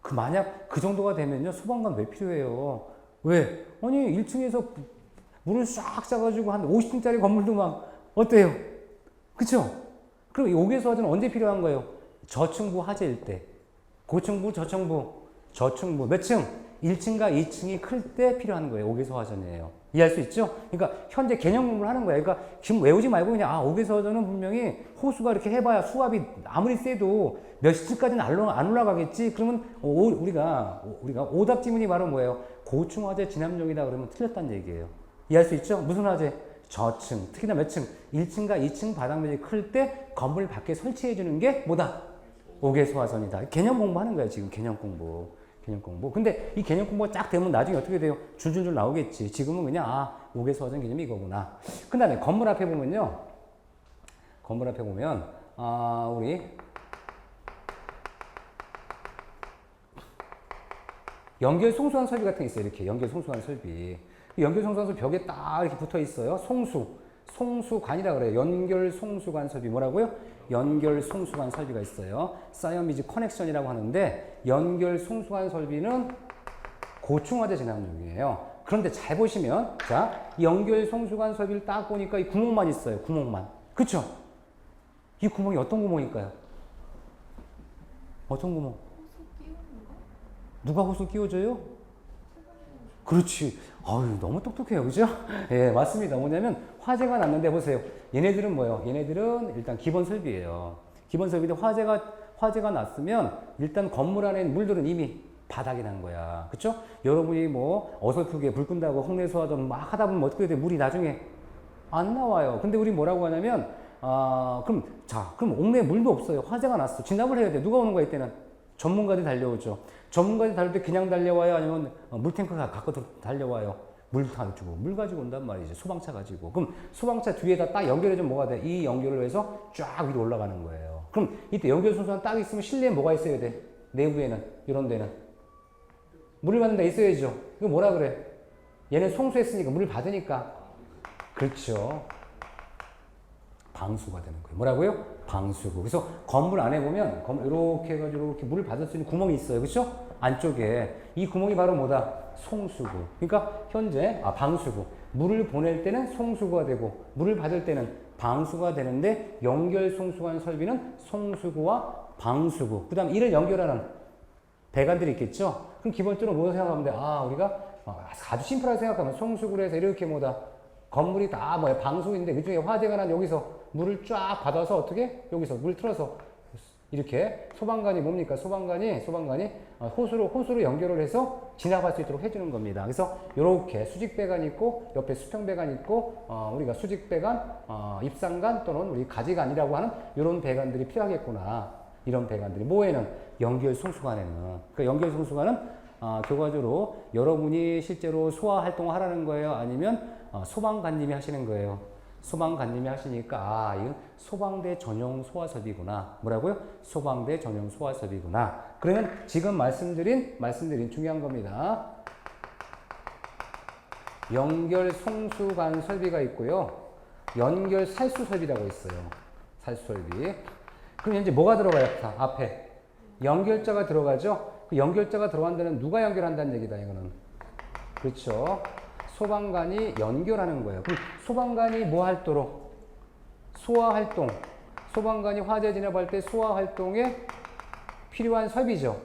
그 만약 그 정도가 되면요. 소방관 왜 필요해요? 왜? 아니 1층에서 물을 싹 싸가지고 한 50층짜리 건물도 막 어때요? 그쵸? 그럼 이 옥외 소화전은 언제 필요한 거예요? 저층부 화재일 때. 고층부, 저층부 몇 층? 1층과 2층이 클 때 필요한 거예요. 옥외 소화전이에요. 이해할 수 있죠? 그러니까 현재 개념 공부를 하는 거예요. 그러니까 지금 외우지 말고 그냥 옥외 소화전은 분명히 호수가 이렇게 해봐야 수압이 아무리 세도 몇십 층까지는 안 올라가겠지. 그러면 우리가 오답 지문이 바로 뭐예요? 고층 화재 진압용이다 그러면 틀렸다는 얘기예요. 이해할 수 있죠? 무슨 화재? 저층, 특히나 몇 층? 1층과 2층 바닥 면적이 클 때 건물 밖에 설치해 주는 게 뭐다? 옥외 소화전이다. 개념 공부하는 거예요. 지금 개념 공부. 근데 이 개념 공부가 딱 되면 나중에 어떻게 돼요? 줄줄줄 나오겠지. 지금은 그냥 옥외 소화전 개념이 이거구나. 그 다음에 건물 앞에 보면 우리 연결 송수관 설비 같은 게 있어요. 이렇게 연결 송수관 설비. 연결 송수관 설비 벽에 딱 이렇게 붙어 있어요. 송수관이라 그래요. 연결 송수관 설비 뭐라고요? 연결 송수관 설비가 있어요. 사이언미즈 커넥션이라고 하는데 연결 송수관 설비는 고층화재 진압용이에요. 그런데 잘 보시면 자, 연결 송수관 설비를 딱 보니까 이 구멍만 있어요. 구멍만. 그쵸? 이 구멍이 어떤 구멍일까요? 어떤 구멍? 누가 호수 끼워줘요? 그렇지. 아유, 너무 똑똑해요. 그죠? 예, 맞습니다. 뭐냐면, 화재가 났는데 보세요. 얘네들은 뭐예요? 얘네들은 일단 기본 설비예요. 기본 설비인데 화재가 났으면 일단 건물 안에 물들은 이미 바닥이 난 거야. 그쵸? 여러분이 뭐 어설프게 불 끈다고 홍내 소화전 막 하다 보면 어떻게 돼? 물이 나중에 안 나와요. 근데 우리 뭐라고 하냐면, 그럼 옥내에 물도 없어요. 화재가 났어. 진압을 해야 돼. 누가 오는 거야, 이때는? 전문가들이 달려오죠. 전문가들이 달릴 때 그냥 달려와요? 아니면 물탱크가 갖고 달려와요? 물 가지고 온단 말이죠. 소방차 가지고. 그럼 소방차 뒤에다 딱 연결해주면 뭐가 돼? 이 연결을 해서 쫙 위로 올라가는 거예요. 그럼 이때 연결 송수관 딱 있으면 실내에 뭐가 있어야 돼? 내부에는, 이런 데는. 물을 받는 데 있어야죠. 이거 뭐라 그래? 얘는 송수했으니까, 물을 받으니까. 그렇죠. 방수가 되는 거예요. 뭐라고요? 방수구. 그래서 건물 안에 보면 이렇게 해가지고 이렇게 물을 받을 수 있는 구멍이 있어요. 그렇죠? 안쪽에 이 구멍이 바로 뭐다? 송수구. 그러니까 현재 방수구. 물을 보낼 때는 송수구가 되고 물을 받을 때는 방수가 되는데 연결 송수관 설비는 송수구와 방수구. 그다음 이를 연결하는 배관들이 있겠죠? 그럼 기본적으로 뭐 생각하면 돼? 우리가 아주 심플하게 생각하면 송수구를 해서 이렇게 뭐다? 건물이 다 뭐야? 방수인데 그중에 화재가 난 여기서 물을 쫙 받아서 어떻게? 여기서 물 틀어서 이렇게 소방관이 뭡니까? 소방관이 호수로 연결을 해서 지나갈 수 있도록 해주는 겁니다. 그래서 이렇게 수직배관 있고 옆에 수평배관 있고 우리가 수직배관, 입상관 또는 우리 가지관이라고 하는 이런 배관들이 필요하겠구나. 이런 배관들이 뭐에는? 연결 송수관에는. 그러니까 연결 송수관은 결과적으로 여러분이 실제로 소화 활동을 하라는 거예요? 아니면 소방관님이 하시는 거예요? 소방관님이 하시니까 이건 소방대 전용 소화설비구나. 뭐라고요? 소방대 전용 소화설비구나. 그러면 지금 말씀드린 중요한 겁니다. 연결 송수관 설비가 있고요. 연결 살수 설비라고 있어요. 살수 설비. 그럼 이제 뭐가 들어가요? 앞에 연결자가 들어가죠. 그 연결자가 들어간 데는 누가 연결한다는 얘기다. 이거는 그렇죠. 소방관이 연결하는 거예요. 그럼 소방관이 뭐 할도록? 소화 활동. 소방관이 화재 진압할 때 소화 활동에 필요한 설비죠.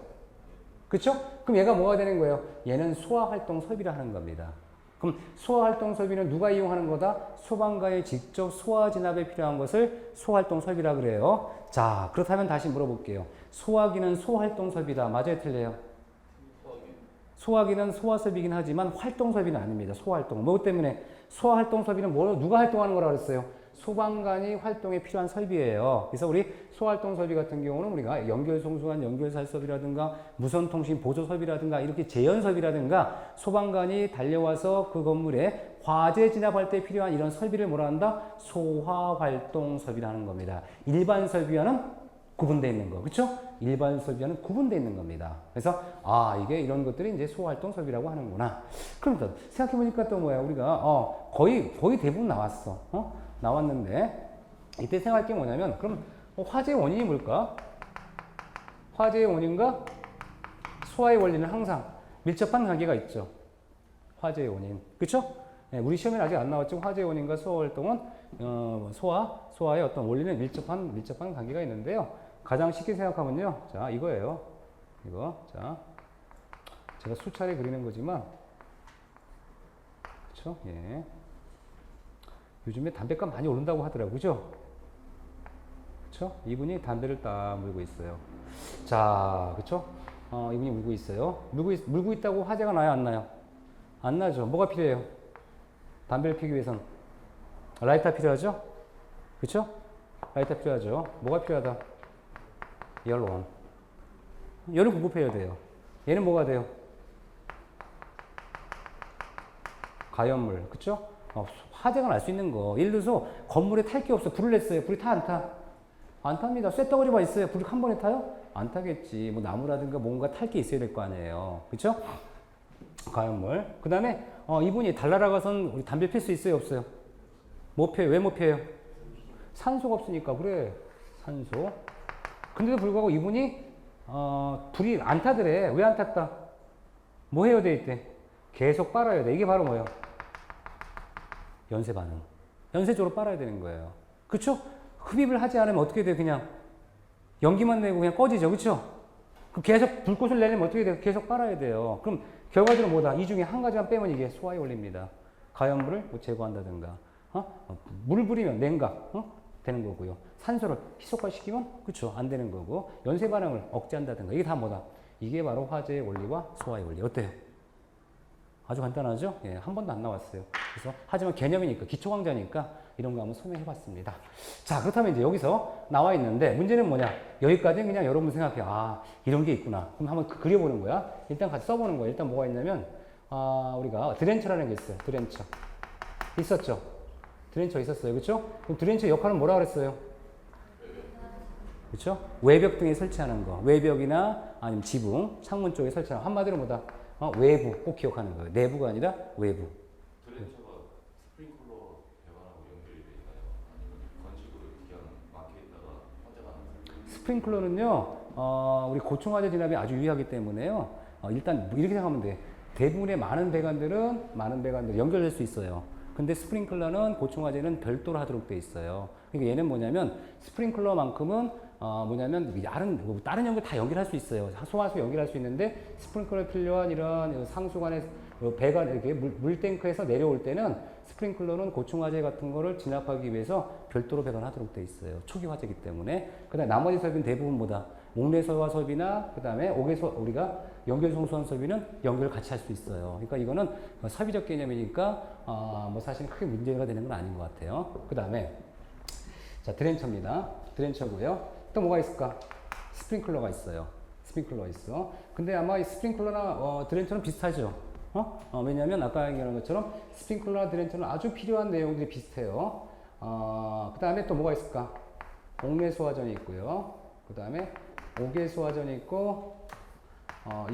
그렇죠? 그럼 얘가 뭐가 되는 거예요? 얘는 소화 활동 설비라 하는 겁니다. 그럼 소화 활동 설비는 누가 이용하는 거다? 소방관이 직접 소화 진압에 필요한 것을 소화 활동 설비라 그래요. 자, 그렇다면 다시 물어볼게요. 소화기는 소화 활동 설비다. 맞아요, 틀려요? 소화기는 소화설비긴 하지만 활동설비는 아닙니다. 소화활동. 뭐 때문에? 소화활동설비는 누가 활동하는 거라고 그랬어요? 소방관이 활동에 필요한 설비예요. 그래서 우리 소활동 설비 같은 경우는 우리가 연결송수관, 연결살섭이라든가 무선통신 보조 설비라든가 이렇게 재현 설비라든가 소방관이 달려와서 그 건물에 화재 진압할 때 필요한 이런 설비를 뭐라 한다? 소화활동 설비라는 겁니다. 일반 설비와는 구분되어 있는 거, 그렇죠? 일반 설비와는 구분되어 있는 겁니다. 그래서 이게 이런 것들이 이제 소활동 설비라고 하는구나. 그럼 또 생각해 보니까 또 뭐야? 우리가 거의 대부분 나왔어. 나왔는데 이때 생각할 게 뭐냐면 그럼 화재의 원인이 뭘까? 화재의 원인과 소화의 원리는 항상 밀접한 관계가 있죠. 화재의 원인, 그렇죠? 네, 우리 시험에 아직 안 나왔지만 화재의 원인과 소화 활동은 소화의 어떤 원리는 밀접한 관계가 있는데요. 가장 쉽게 생각하면요, 자 이거예요. 이거 자 제가 수차례 그리는 거지만, 그렇죠? 예. 요즘에 담배값 많이 오른다고 하더라고요, 그죠? 그렇죠? 이분이 담배를 딱 물고 있어요. 자, 그렇죠? 이분이 물고 있어요. 물고 있다고 화재가 나요, 안 나요? 안 나죠. 뭐가 필요해요? 담배를 피우기 위해서는 라이터 필요하죠? 그렇죠? 라이터 필요하죠. 뭐가 필요하다? 열원. 열을 공급해야 돼요. 얘는 뭐가 돼요? 가연물. 그렇죠? 화재가 날 수 있는 거. 예를 들어서 건물에 탈 게 없어. 불을 냈어요. 불이 타, 안 타? 안 탑니다. 쇳덩어리만 있어요. 불이 한 번에 타요? 안 타겠지. 뭐 나무라든가 뭔가 탈 게 있어야 될 거 아니에요. 그렇죠? 가연물. 그 다음에 이분이 달나라가선 우리 담배 필 수 있어요, 없어요? 못 펴요. 왜 못 펴요? 산소가 없으니까. 그래. 산소. 근데도 불구하고 이분이 불이 안 타더래. 왜 안 탔다? 뭐 해야 돼 이때? 계속 빨아야 돼. 이게 바로 뭐예요? 연쇄 반응. 연쇄적으로 빨아야 되는 거예요. 그쵸? 흡입을 하지 않으면 어떻게 돼요? 그냥 연기만 내고 그냥 꺼지죠. 그쵸? 계속 불꽃을 내려면 어떻게 돼요? 계속 빨아야 돼요. 그럼 결과적으로 뭐다? 이 중에 한 가지만 빼면 이게 소화에 올립니다. 가연물을 뭐 제거한다든가, 물을 뿌리면 냉각, 되는 거고요. 산소를 희석화시키면, 그쵸? 안 되는 거고, 연쇄 반응을 억제한다든가, 이게 다 뭐다? 이게 바로 화재의 원리와 소화의 원리. 어때요? 아주 간단하죠? 예, 한 번도 안 나왔어요. 그래서, 하지만 개념이니까, 기초강좌니까, 이런 거 한번 설명해 봤습니다. 자, 그렇다면 이제 여기서 나와 있는데, 문제는 뭐냐? 여기까지는 그냥 여러분 생각해. 이런 게 있구나. 그럼 한번 그려보는 거야. 일단 같이 써보는 거야. 일단 뭐가 있냐면, 우리가 드렌처라는 게 있어요. 드렌처. 있었죠? 드렌처 있었어요. 그쵸? 그럼 드렌처 역할은 뭐라 그랬어요? 그쵸? 외벽 등에 설치하는 거. 외벽이나 아니면 지붕, 창문 쪽에 설치하는 거. 한마디로 뭐다? 외부. 꼭 기억하는 거예요. 내부가 아니라 외부. 드렌처가 스프링클러 배관하고 연결이 돼 있나요? 아니면 건축으로 그냥 막혀 있다가 화재가 나는? 스프링클러는요, 우리 고층화재 진압이 아주 유의하기 때문에요. 일단 이렇게 생각하면 돼. 대부분의 많은 배관들은 연결될 수 있어요. 근데 스프링클러는 고층화재는 별도로 하도록 돼 있어요. 그러니까 얘는 뭐냐면 스프링클러만큼은 다른 연결 다 연결할 수 있어요. 소화수 연결할 수 있는데 스프링클러 필요한 이런 상수관의 배관 이렇게 물탱크에서 내려올 때는 스프링클러는 고층화재 같은 거를 진압하기 위해서 별도로 배관하도록 돼 있어요. 초기 화재이기 때문에. 그다음 나머지 설비는 대부분 뭐다? 옥내소화 설비나 그다음에 우리가 연결송수환 설비는 연결을 같이 할 수 있어요. 그러니까 이거는 사비적 개념이니까 뭐 사실 크게 문제가 되는 건 아닌 것 같아요. 그다음에 자 드렌처입니다. 드렌처고요. 또 뭐가 있을까? 스프링클러가 있어요. 스프링클러 있어. 근데 아마 이 스프링클러나 드렌처는 비슷하죠. 왜냐하면 아까 얘기한 것처럼 스프링클러나 드렌처는 아주 필요한 내용들이 비슷해요. 그 다음에 또 뭐가 있을까? 옥내소화전이 있고요. 그 다음에 옥외소화전이 있고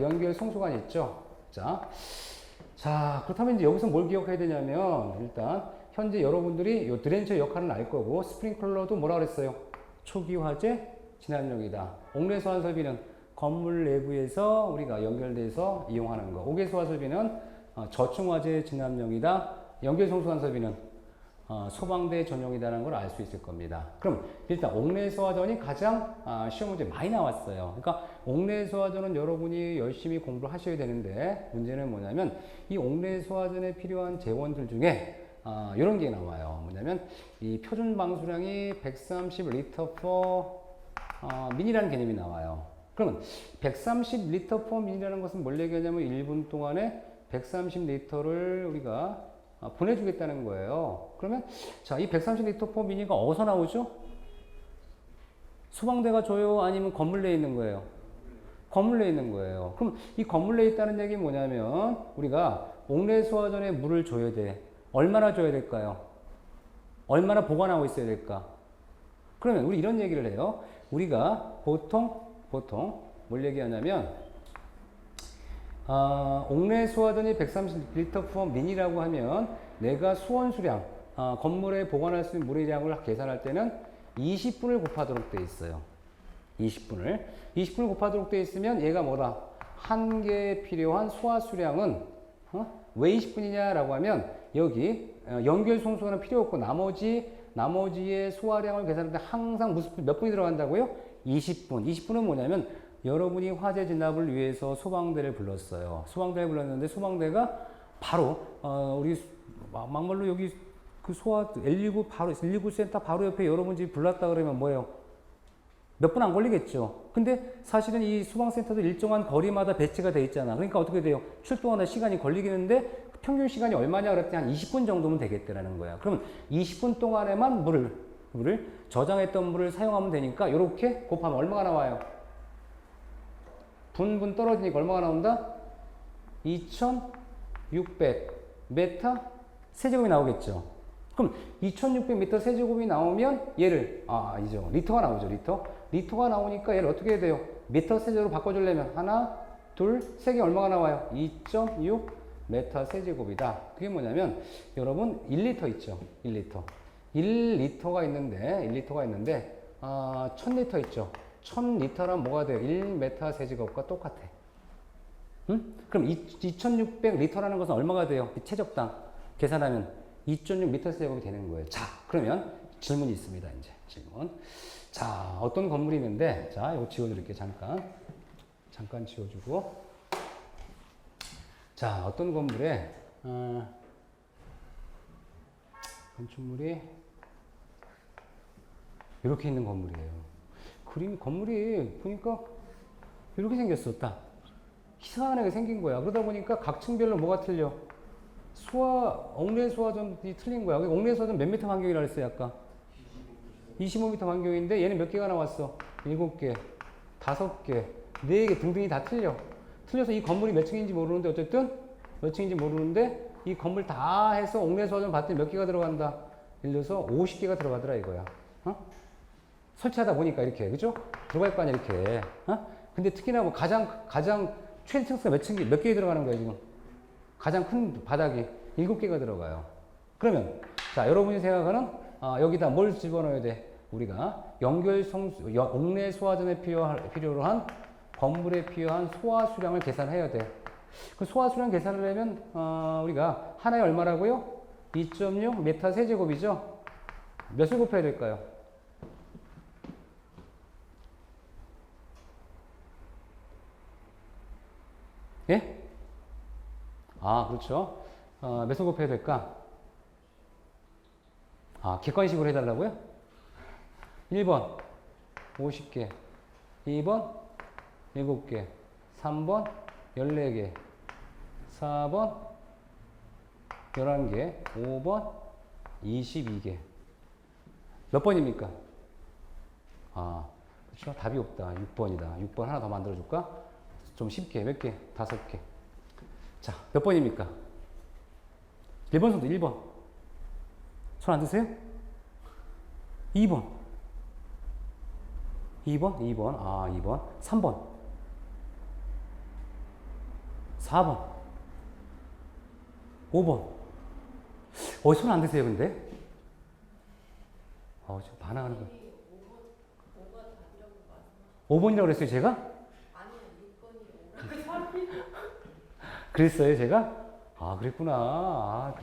연결 송수관이 있죠. 자, 그렇다면 이제 여기서 뭘 기억해야 되냐면 일단 현재 여러분들이 이 드렌처 역할은 알 거고 스프링클러도 뭐라 그랬어요? 초기 화재 진압용이다. 옥내소화 설비는 건물 내부에서 우리가 연결돼서 이용하는 거. 옥외소화 설비는 저층 화재 진압용이다. 연결 송수관 설비는 소방대 전용이라는 걸 알 수 있을 겁니다. 그럼 일단 옥내소화전이 가장 시험 문제 많이 나왔어요. 그러니까 옥내소화전은 여러분이 열심히 공부를 하셔야 되는데 문제는 뭐냐면 이 옥내소화전에 필요한 재원들 중에 이런 게 나와요. 뭐냐면 이 표준 방수량이 130L per min이라는 개념이 나와요. 그러면 130L per min이라는 것은 뭘 얘기하냐면 1분 동안에 130L를 우리가 보내주겠다는 거예요. 그러면 자, 이 130리터 포 미니가 어디서 나오죠? 소방대가 줘요? 아니면 건물 내에 있는 거예요? 건물 내에 있는 거예요. 그럼 이 건물 내에 있다는 얘기는 뭐냐면 우리가 옥내 소화전에 물을 줘야 돼. 얼마나 줘야 될까요? 얼마나 보관하고 있어야 될까? 그러면 우리 이런 얘기를 해요. 우리가 보통 뭘 얘기하냐면 옥내 소화전이 130리터 푸어 미니라고 하면 내가 수원 수량 건물에 보관할 수 있는 물의 양을 계산할 때는 20분을 곱하도록 되어 있어요. 20분을 곱하도록 되어 있으면 얘가 뭐다? 한 개에 필요한 소화 수량은 왜 20분이냐라고 하면 여기 연결 송수는 필요 없고 나머지의 소화량을 계산할 때 항상 몇 분이 들어간다고요? 20분. 20분은 뭐냐면 여러분이 화재 진압을 위해서 소방대를 불렀어요. 소방대를 불렀는데 소방대가 바로 우리 막말로 여기 그 소화 119 바로 119 센터 바로 옆에 여러분 집 불났다 그러면 뭐예요? 몇 분 안 걸리겠죠. 근데 사실은 이 소방센터도 일정한 거리마다 배치가 돼 있잖아. 그러니까 어떻게 돼요? 출동하는 시간이 걸리겠는데 평균 시간이 얼마냐 그랬더니 한 20분 정도면 되겠다라는 거야. 그러면 20분 동안에만 물을 저장했던 물을 사용하면 되니까 이렇게 곱하면 얼마가 나와요? 분분 떨어지니까 얼마가 나온다? 2600 메타 세제곱이 나오겠죠. 그럼 2600m 세제곱이 나오면 얘를 아니죠. 리터가 나오죠. 리터가 나오니까 얘를 어떻게 해야 돼요? 미터 세제로 바꿔주려면 하나, 둘, 세 개 얼마가 나와요? 2.6 메타 세제곱이다. 그게 뭐냐면 여러분 1리터 있죠. 1리터. 1리터가 있는데 1000리터 있죠. 1000리터란 뭐가 돼요? 1메타 세제곱과 똑같아. 응? 그럼 2600리터라는 것은 얼마가 돼요? 최적당 계산하면 2.6m 세제곱이 되는 거예요. 자, 그러면 질문이 있습니다. 이제 질문. 자, 어떤 건물이 있는데, 자, 이거 지워드릴게요. 잠깐 지워주고. 자, 어떤 건물에 건축물이 이렇게 있는 건물이에요. 건물이 보니까 이렇게 생겼어. 딱 희한하게 생긴 거야. 그러다 보니까 각 층별로 뭐가 틀려? 옥내 소화전이 틀린 거야. 옥내 소화전 몇 미터 간격이라 그랬어요, 아까? 25m 간격인데 얘는 몇 개가 나왔어? 7개, 5개, 4개 등등이 다 틀려서 이 건물이 몇 층인지 모르는데 어쨌든 몇 층인지 모르는데 이 건물 다 해서 옥내 소화전 봤더니 몇 개가 들어간다? 예를 들어서 50개가 들어가더라 이거야. 설치하다 보니까 이렇게, 그죠? 들어갈 거 아니야, 이렇게. 근데 특히나 뭐 가장 최층수가 몇 개 들어가는 거예요, 지금? 가장 큰 바닥이 7개가 들어가요. 그러면, 자, 여러분이 생각하는, 여기다 뭘 집어넣어야 돼? 우리가 옥내 소화전에 필요로 한 건물에 필요한 소화 수량을 계산해야 돼. 그 소화 수량 계산을 하려면, 우리가 하나에 얼마라고요? 2.6 메타 세제곱이죠? 몇을 곱해야 될까요? 예? 그렇죠. 몇을 곱해야 될까? 객관식으로 해달라고요? 1번 50개, 2번 7개, 3번 14개, 4번 11개, 5번 22개. 몇 번입니까? 그렇죠. 답이 없다. 6번이다. 6번 하나 더 만들어줄까? 좀 쉽게. 몇 개? 5개. 자, 몇 번입니까? 1번 손도 1번. 손 안 드세요? 2번. 2번? 2번. 3번. 4번. 5번. 손 안 드세요, 근데? 지금 반항하는 거. 5번이라고 그랬어요, 제가? 그랬어요, 제가? 그랬구나.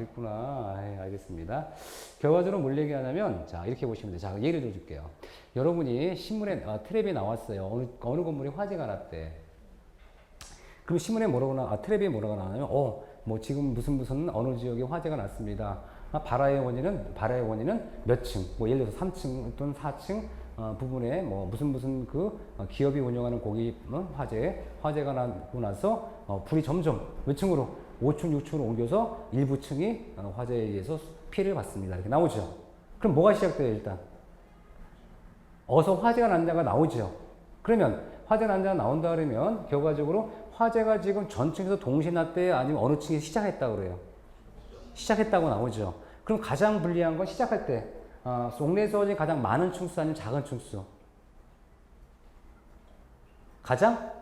알겠습니다. 결과적으로 뭘 얘기하냐면, 자, 이렇게 보시면 돼요. 자, 예를 들어줄게요. 여러분이 신문에, 텔레비에 나왔어요. 어느 건물이 화재가 났대. 그럼 신문에 텔레비에 뭐라고 나오냐면, 뭐 지금 무슨 어느 지역에 화재가 났습니다. 발화의 원인은 몇 층, 뭐 예를 들어서 3층 또는 4층, 부분에 뭐 무슨 기업이 운영하는 고기 화재가 나고 나서 불이 점점 몇 층으로 5층, 6층으로 옮겨서 일부 층이 화재에 의해서 피해를 받습니다. 이렇게 나오죠. 그럼 뭐가 시작돼요, 일단? 어서 화재가 난 자가 나오죠. 그러면 화재 난 자가 나온다 그러면 결과적으로 화재가 지금 전 층에서 동시에 났대요? 아니면 어느 층에 시작했다고 그래요? 시작했다고 나오죠. 그럼 가장 불리한 건 시작할 때 옥내수화전이 가장 많은 층수 아니면 작은 층수? 가장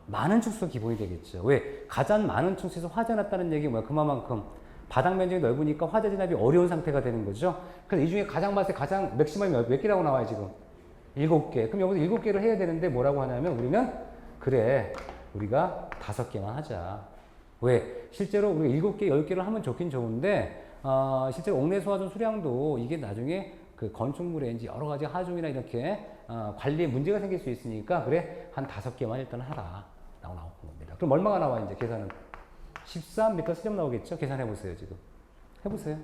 많은 층수가 기본이 되겠죠. 왜? 가장 많은 층수에서 화재 났다는 얘기 뭐야? 그만큼 바닥 면적이 넓으니까 화재 진압이 어려운 상태가 되는 거죠. 그래서 이 중에 가장 맥시멈이 몇 개라고 나와요, 지금? 7개. 그럼 여기서 7개를 해야 되는데 뭐라고 하냐면 우리는 그래, 우리가 5개만 하자. 왜? 실제로 우리가 7개, 10개를 하면 좋긴 좋은데 실제로 옥내수화전 수량도 이게 나중에 그 건축물에 이제 여러 가지 하중이나 이렇게 관리에 문제가 생길 수 있으니까 그래, 한 5개만 일단 하라. 나오는 겁니다. 그럼 얼마가 나와, 이제 계산은? 13m 수렴 나오겠죠? 계산해 보세요, 지금. 해보세요.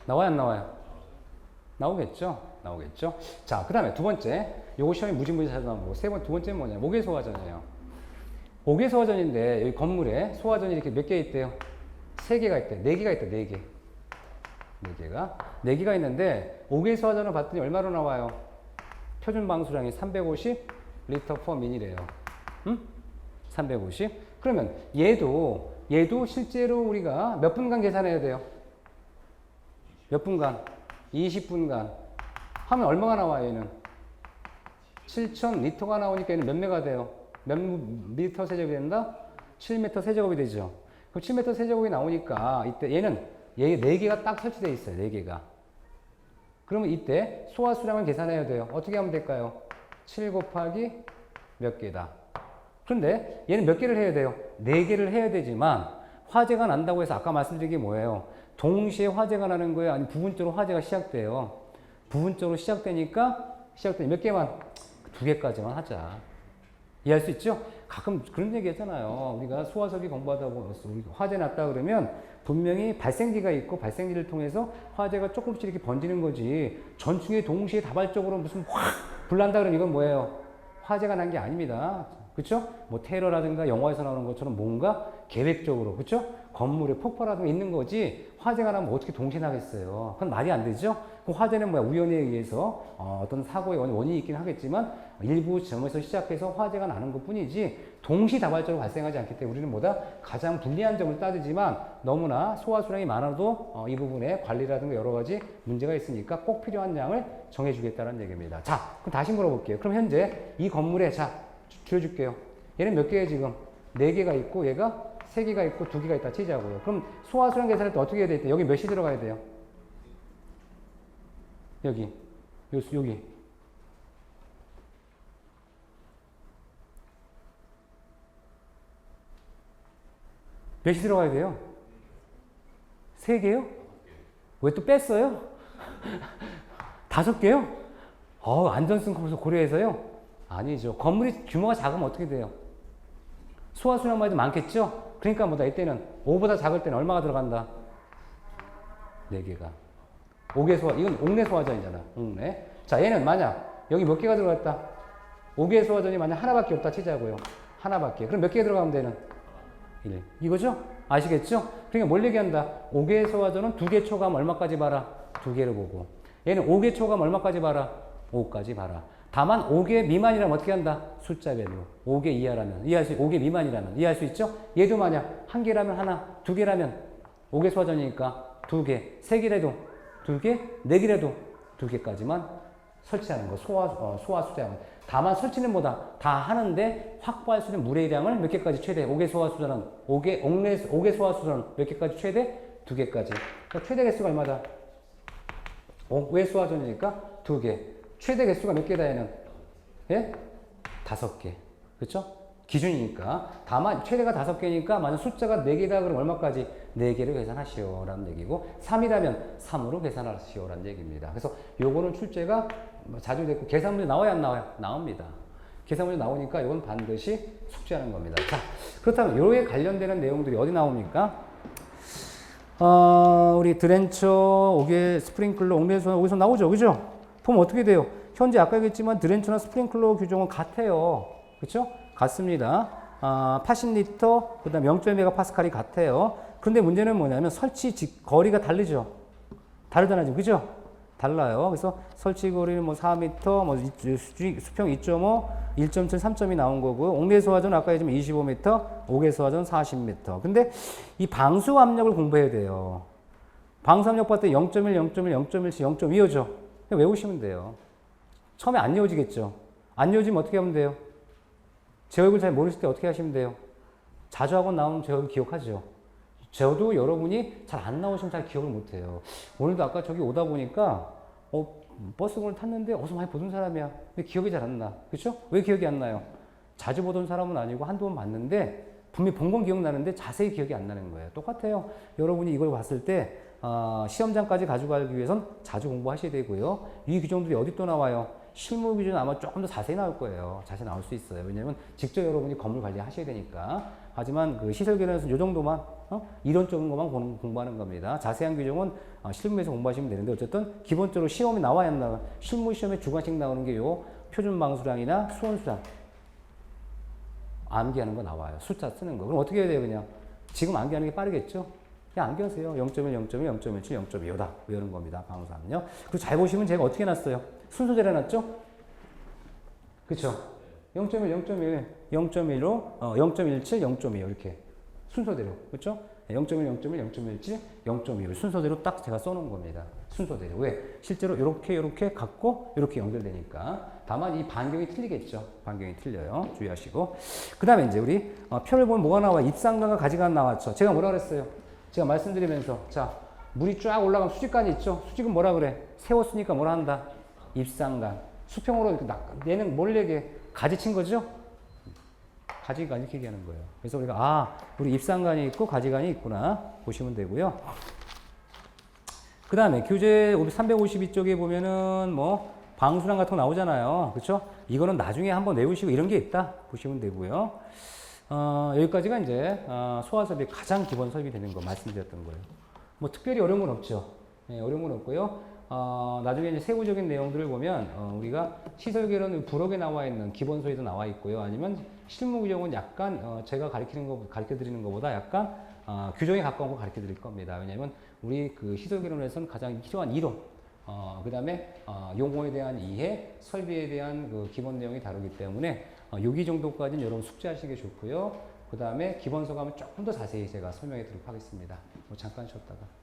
나와요, 안 나와요? 나오겠죠? 나오겠죠? 자, 그 다음에 두 번째. 요거 시험에 무지무지 자주 나오고, 두 번째는 뭐냐? 옥외소화전이에요. 옥외소화전인데, 여기 건물에 소화전이 이렇게 몇 개 있대요? 3개가 있대. 4개가 있대, 4개. 4개가 있는데, 옥외소화전을 봤더니 얼마로 나와요? 표준 방수량이 350 리터 퍼 민이래요. 응? 350. 그러면 얘도 실제로 우리가 몇 분간 계산해야 돼요? 몇 분간? 20분간. 하면 얼마가 나와요, 얘는? 7,000리터가 나오니까 얘는 몇 메가 돼요? 몇 미터 세제곱이 된다? 7m 세제곱이 되죠. 그럼 7m 세제곱이 나오니까 이때 얘 4개가 딱 설치되어 있어요. 4개가. 그러면 이때 소화 수량을 계산해야 돼요. 어떻게 하면 될까요? 7 곱하기 몇 개다. 그런데 얘는 몇 개를 해야 돼요? 4개를 해야 되지만 화재가 난다고 해서 아까 말씀드린 게 뭐예요? 동시에 화재가 나는 거예요? 아니면 부분적으로 화재가 시작돼요? 부분적으로 시작되니까 몇 개만? 2개까지만 하자. 이해할 수 있죠? 가끔 그런 얘기 했잖아요. 우리가 소화설비 공부하다 보면 화재 났다 그러면 분명히 발생기가 있고 발생기를 통해서 화재가 조금씩 이렇게 번지는 거지. 전층에 동시에 다발적으로 무슨 확 불난다 그러면 이건 뭐예요? 화재가 난 게 아닙니다. 그쵸? 뭐 테러라든가 영화에서 나오는 것처럼 뭔가 계획적으로, 그쵸? 건물에 폭발하든가 있는 거지 화재가 나면 어떻게 동시에 나겠어요? 그건 말이 안 되죠? 그 화재는 뭐야? 우연에 의해서 어떤 사고의 원인이 있긴 하겠지만 일부 점에서 시작해서 화재가 나는 것 뿐이지 동시다발적으로 발생하지 않기 때문에 우리는 뭐다? 가장 불리한 점을 따지지만 너무나 소화 수량이 많아도 이 부분에 관리라든가 여러 가지 문제가 있으니까 꼭 필요한 양을 정해주겠다는 얘기입니다. 자, 그럼 다시 물어볼게요. 그럼 현재 이 건물에 줄여줄게요. 얘는 몇 개예요, 지금? 4개가 있고, 얘가 3개가 있고, 2개가 있다 치자고요. 그럼 소화수량 계산할 때 어떻게 해야 돼? 여기 몇이 들어가야 돼요? 여기. 몇이 들어가야 돼요? 3개요? 왜 또 뺐어요? 5개요? 안전성 고려해서요? 아니죠. 건물이 규모가 작으면 어떻게 돼요? 소화수량만 해도 많겠죠? 그러니까 뭐다, 이때는 5보다 작을 때는 얼마가 들어간다? 4개가. 이건 옥내 소화전이잖아. 옥내. 자, 얘는 만약 여기 몇 개가 들어갔다? 옥외 소화전이 만약 하나밖에 없다 치자고요. 하나밖에. 그럼 몇 개 들어가면 되는? 1. 이거죠? 아시겠죠? 그러니까 뭘 얘기한다? 옥외 소화전은 2개 초과하면 얼마까지 봐라? 2개를 보고. 얘는 5개 초과하면 얼마까지 봐라? 5까지 봐라. 다만 5개 미만이라면 어떻게 한다? 숫자별로. 5개 이하라면 5개 미만이라면 이해할 수 있죠? 얘도 만약 1개라면 하나, 2개라면 5개 소화전이니까 2개, 3개라도 2개, 4개라도 2개까지만 설치하는 거. 소화 수량은. 다만 설치는 뭐다? 다 하는데 확보할 수 있는 물의 양을 몇 개까지 최대? 5개 소화 수전은 5개 소화 수전은 몇 개까지 최대? 2개까지. 그러니까 최대 개수가 얼마다? 왜 소화전이니까 2개. 최대 개수가 몇 개다 얘는? 예? 5개. 그렇죠? 기준이니까. 다만 최대가 5개니까 만약 숫자가 4개다 그러면 얼마까지? 4개를 계산하시오라는 얘기고 3이라면 3으로 계산하시오라는 얘기입니다. 그래서 요거는 출제가 자주 됐고 계산 문제 나와야 안 나와요? 나옵니다. 계산 문제 나오니까 이건 반드시 숙지하는 겁니다. 자, 그렇다면 요에 관련되는 내용들이 어디 나옵니까? 우리 드렌처, 옥외 스프링클러, 옥내수화 여기서 나오죠. 그죠? 보면 어떻게 돼요? 현재 아까 얘기했지만 드렌처나 스프링클러 규정은 같아요. 그렇죠? 같습니다. 80리터, 그 다음 0.1메가파스칼이 같아요. 그런데 문제는 뭐냐면 설치 거리가 다르죠. 다르잖아요, 지금. 그죠? 달라요. 그래서 설치 거리는 뭐 4m, 뭐 수평 2.5, 1.7, 3점이 나온 거고, 옥내 소화전 아까 얘기했지만 25m, 옥외 소화전 40m. 근데 이 방수 압력을 공부해야 돼요. 방수 압력 봤을 때 0.1, 0.1, 0.17, 0.25죠. 그냥 외우시면 돼요. 처음에 안 외워지겠죠. 안 외워지면 어떻게 하면 돼요? 제 얼굴 잘 모르실 때 어떻게 하시면 돼요? 자주 학원 나오면 제 얼굴 기억하죠. 저도 여러분이 잘 안 나오시면 잘 기억을 못 해요. 오늘도 아까 저기 오다 보니까, 버스를 탔는데 어디서 많이 보던 사람이야. 근데 기억이 잘 안 나. 그쵸? 왜 기억이 안 나요? 자주 보던 사람은 아니고 한두 번 봤는데, 분명히 본 건 기억나는데 자세히 기억이 안 나는 거예요. 똑같아요. 여러분이 이걸 봤을 때, 시험장까지 가져가기 위해선 자주 공부하셔야 되고요. 이 규정들이 어디 또 나와요? 실무 기준 아마 조금 더 자세히 나올 거예요. 자세히 나올 수 있어요. 왜냐면 직접 여러분이 건물 관리하셔야 되니까. 하지만 그 시설 개론에서 이 정도만 이론적인 것만 공부하는 겁니다. 자세한 규정은 실무에서 공부하시면 되는데 어쨌든 기본적으로 시험이 나와야 안 나와. 실무 시험에 주관식 나오는 게 요 표준 방수량이나 수원 수량 암기하는 거 나와요. 숫자 쓰는 거. 그럼 어떻게 해야 돼요, 그냥? 지금 암기하는 게 빠르겠죠? 그냥 암기하세요. 0.1, 0.1, 0.17, 0.25다. 외우는 겁니다. 방수 압력. 그리고 잘 보시면 제가 어떻게 놨어요? 순서대로 놨죠? 그쵸? 0.1, 0.1, 0.15, 0.17, 0.25 이렇게 순서대로. 그쵸? 0.1, 0.1, 0.17, 0.25 순서대로 딱 제가 써놓은 겁니다. 순서대로. 왜? 실제로 이렇게 갖고 이렇게 연결되니까. 다만 이 반경이 틀리겠죠. 반경이 틀려요. 주의하시고. 그 다음에 이제 우리 표를 보면 뭐가 나와? 입상관과 가지관 나왔죠. 제가 뭐라 그랬어요? 제가 말씀드리면서 자 물이 쫙 올라가면 수직관이 있죠. 수직은 뭐라 그래? 세웠으니까 뭐라 한다? 입상관. 수평으로 이렇게 얘는 뭘 얘기해? 가지친 거죠? 가지관 이렇게 얘기하는 거예요. 그래서 우리가 우리 입상관이 있고 가지관이 있구나 보시면 되고요. 그 다음에 교재 우리 352쪽에 보면은 뭐 방수량 같은 거 나오잖아요. 그렇죠? 이거는 나중에 한번 외우시고 이런 게 있다 보시면 되고요. 여기까지가 이제 소화 설비 가장 기본 설비 되는 거 말씀드렸던 거예요. 뭐 특별히 어려운 건 없죠. 네, 어려운 건 없고요. 나중에 이제 세부적인 내용들을 보면 우리가 시설 개론 부록에 나와 있는 기본 소위도 나와 있고요. 아니면 실무 규정은 약간 제가 가르쳐 드리는 것보다 약간 규정에 가까운 거 가르쳐 드릴 겁니다. 왜냐하면 우리 그 시설 개론에서는 가장 필요한 이론, 그 다음에 용어에 대한 이해, 설비에 대한 그 기본 내용이 다르기 때문에 6기 정도까지는 여러분 숙지하시는 게 좋고요. 그 다음에 기본 소감은 조금 더 자세히 제가 설명해 드리도록 하겠습니다. 잠깐 쉬었다가.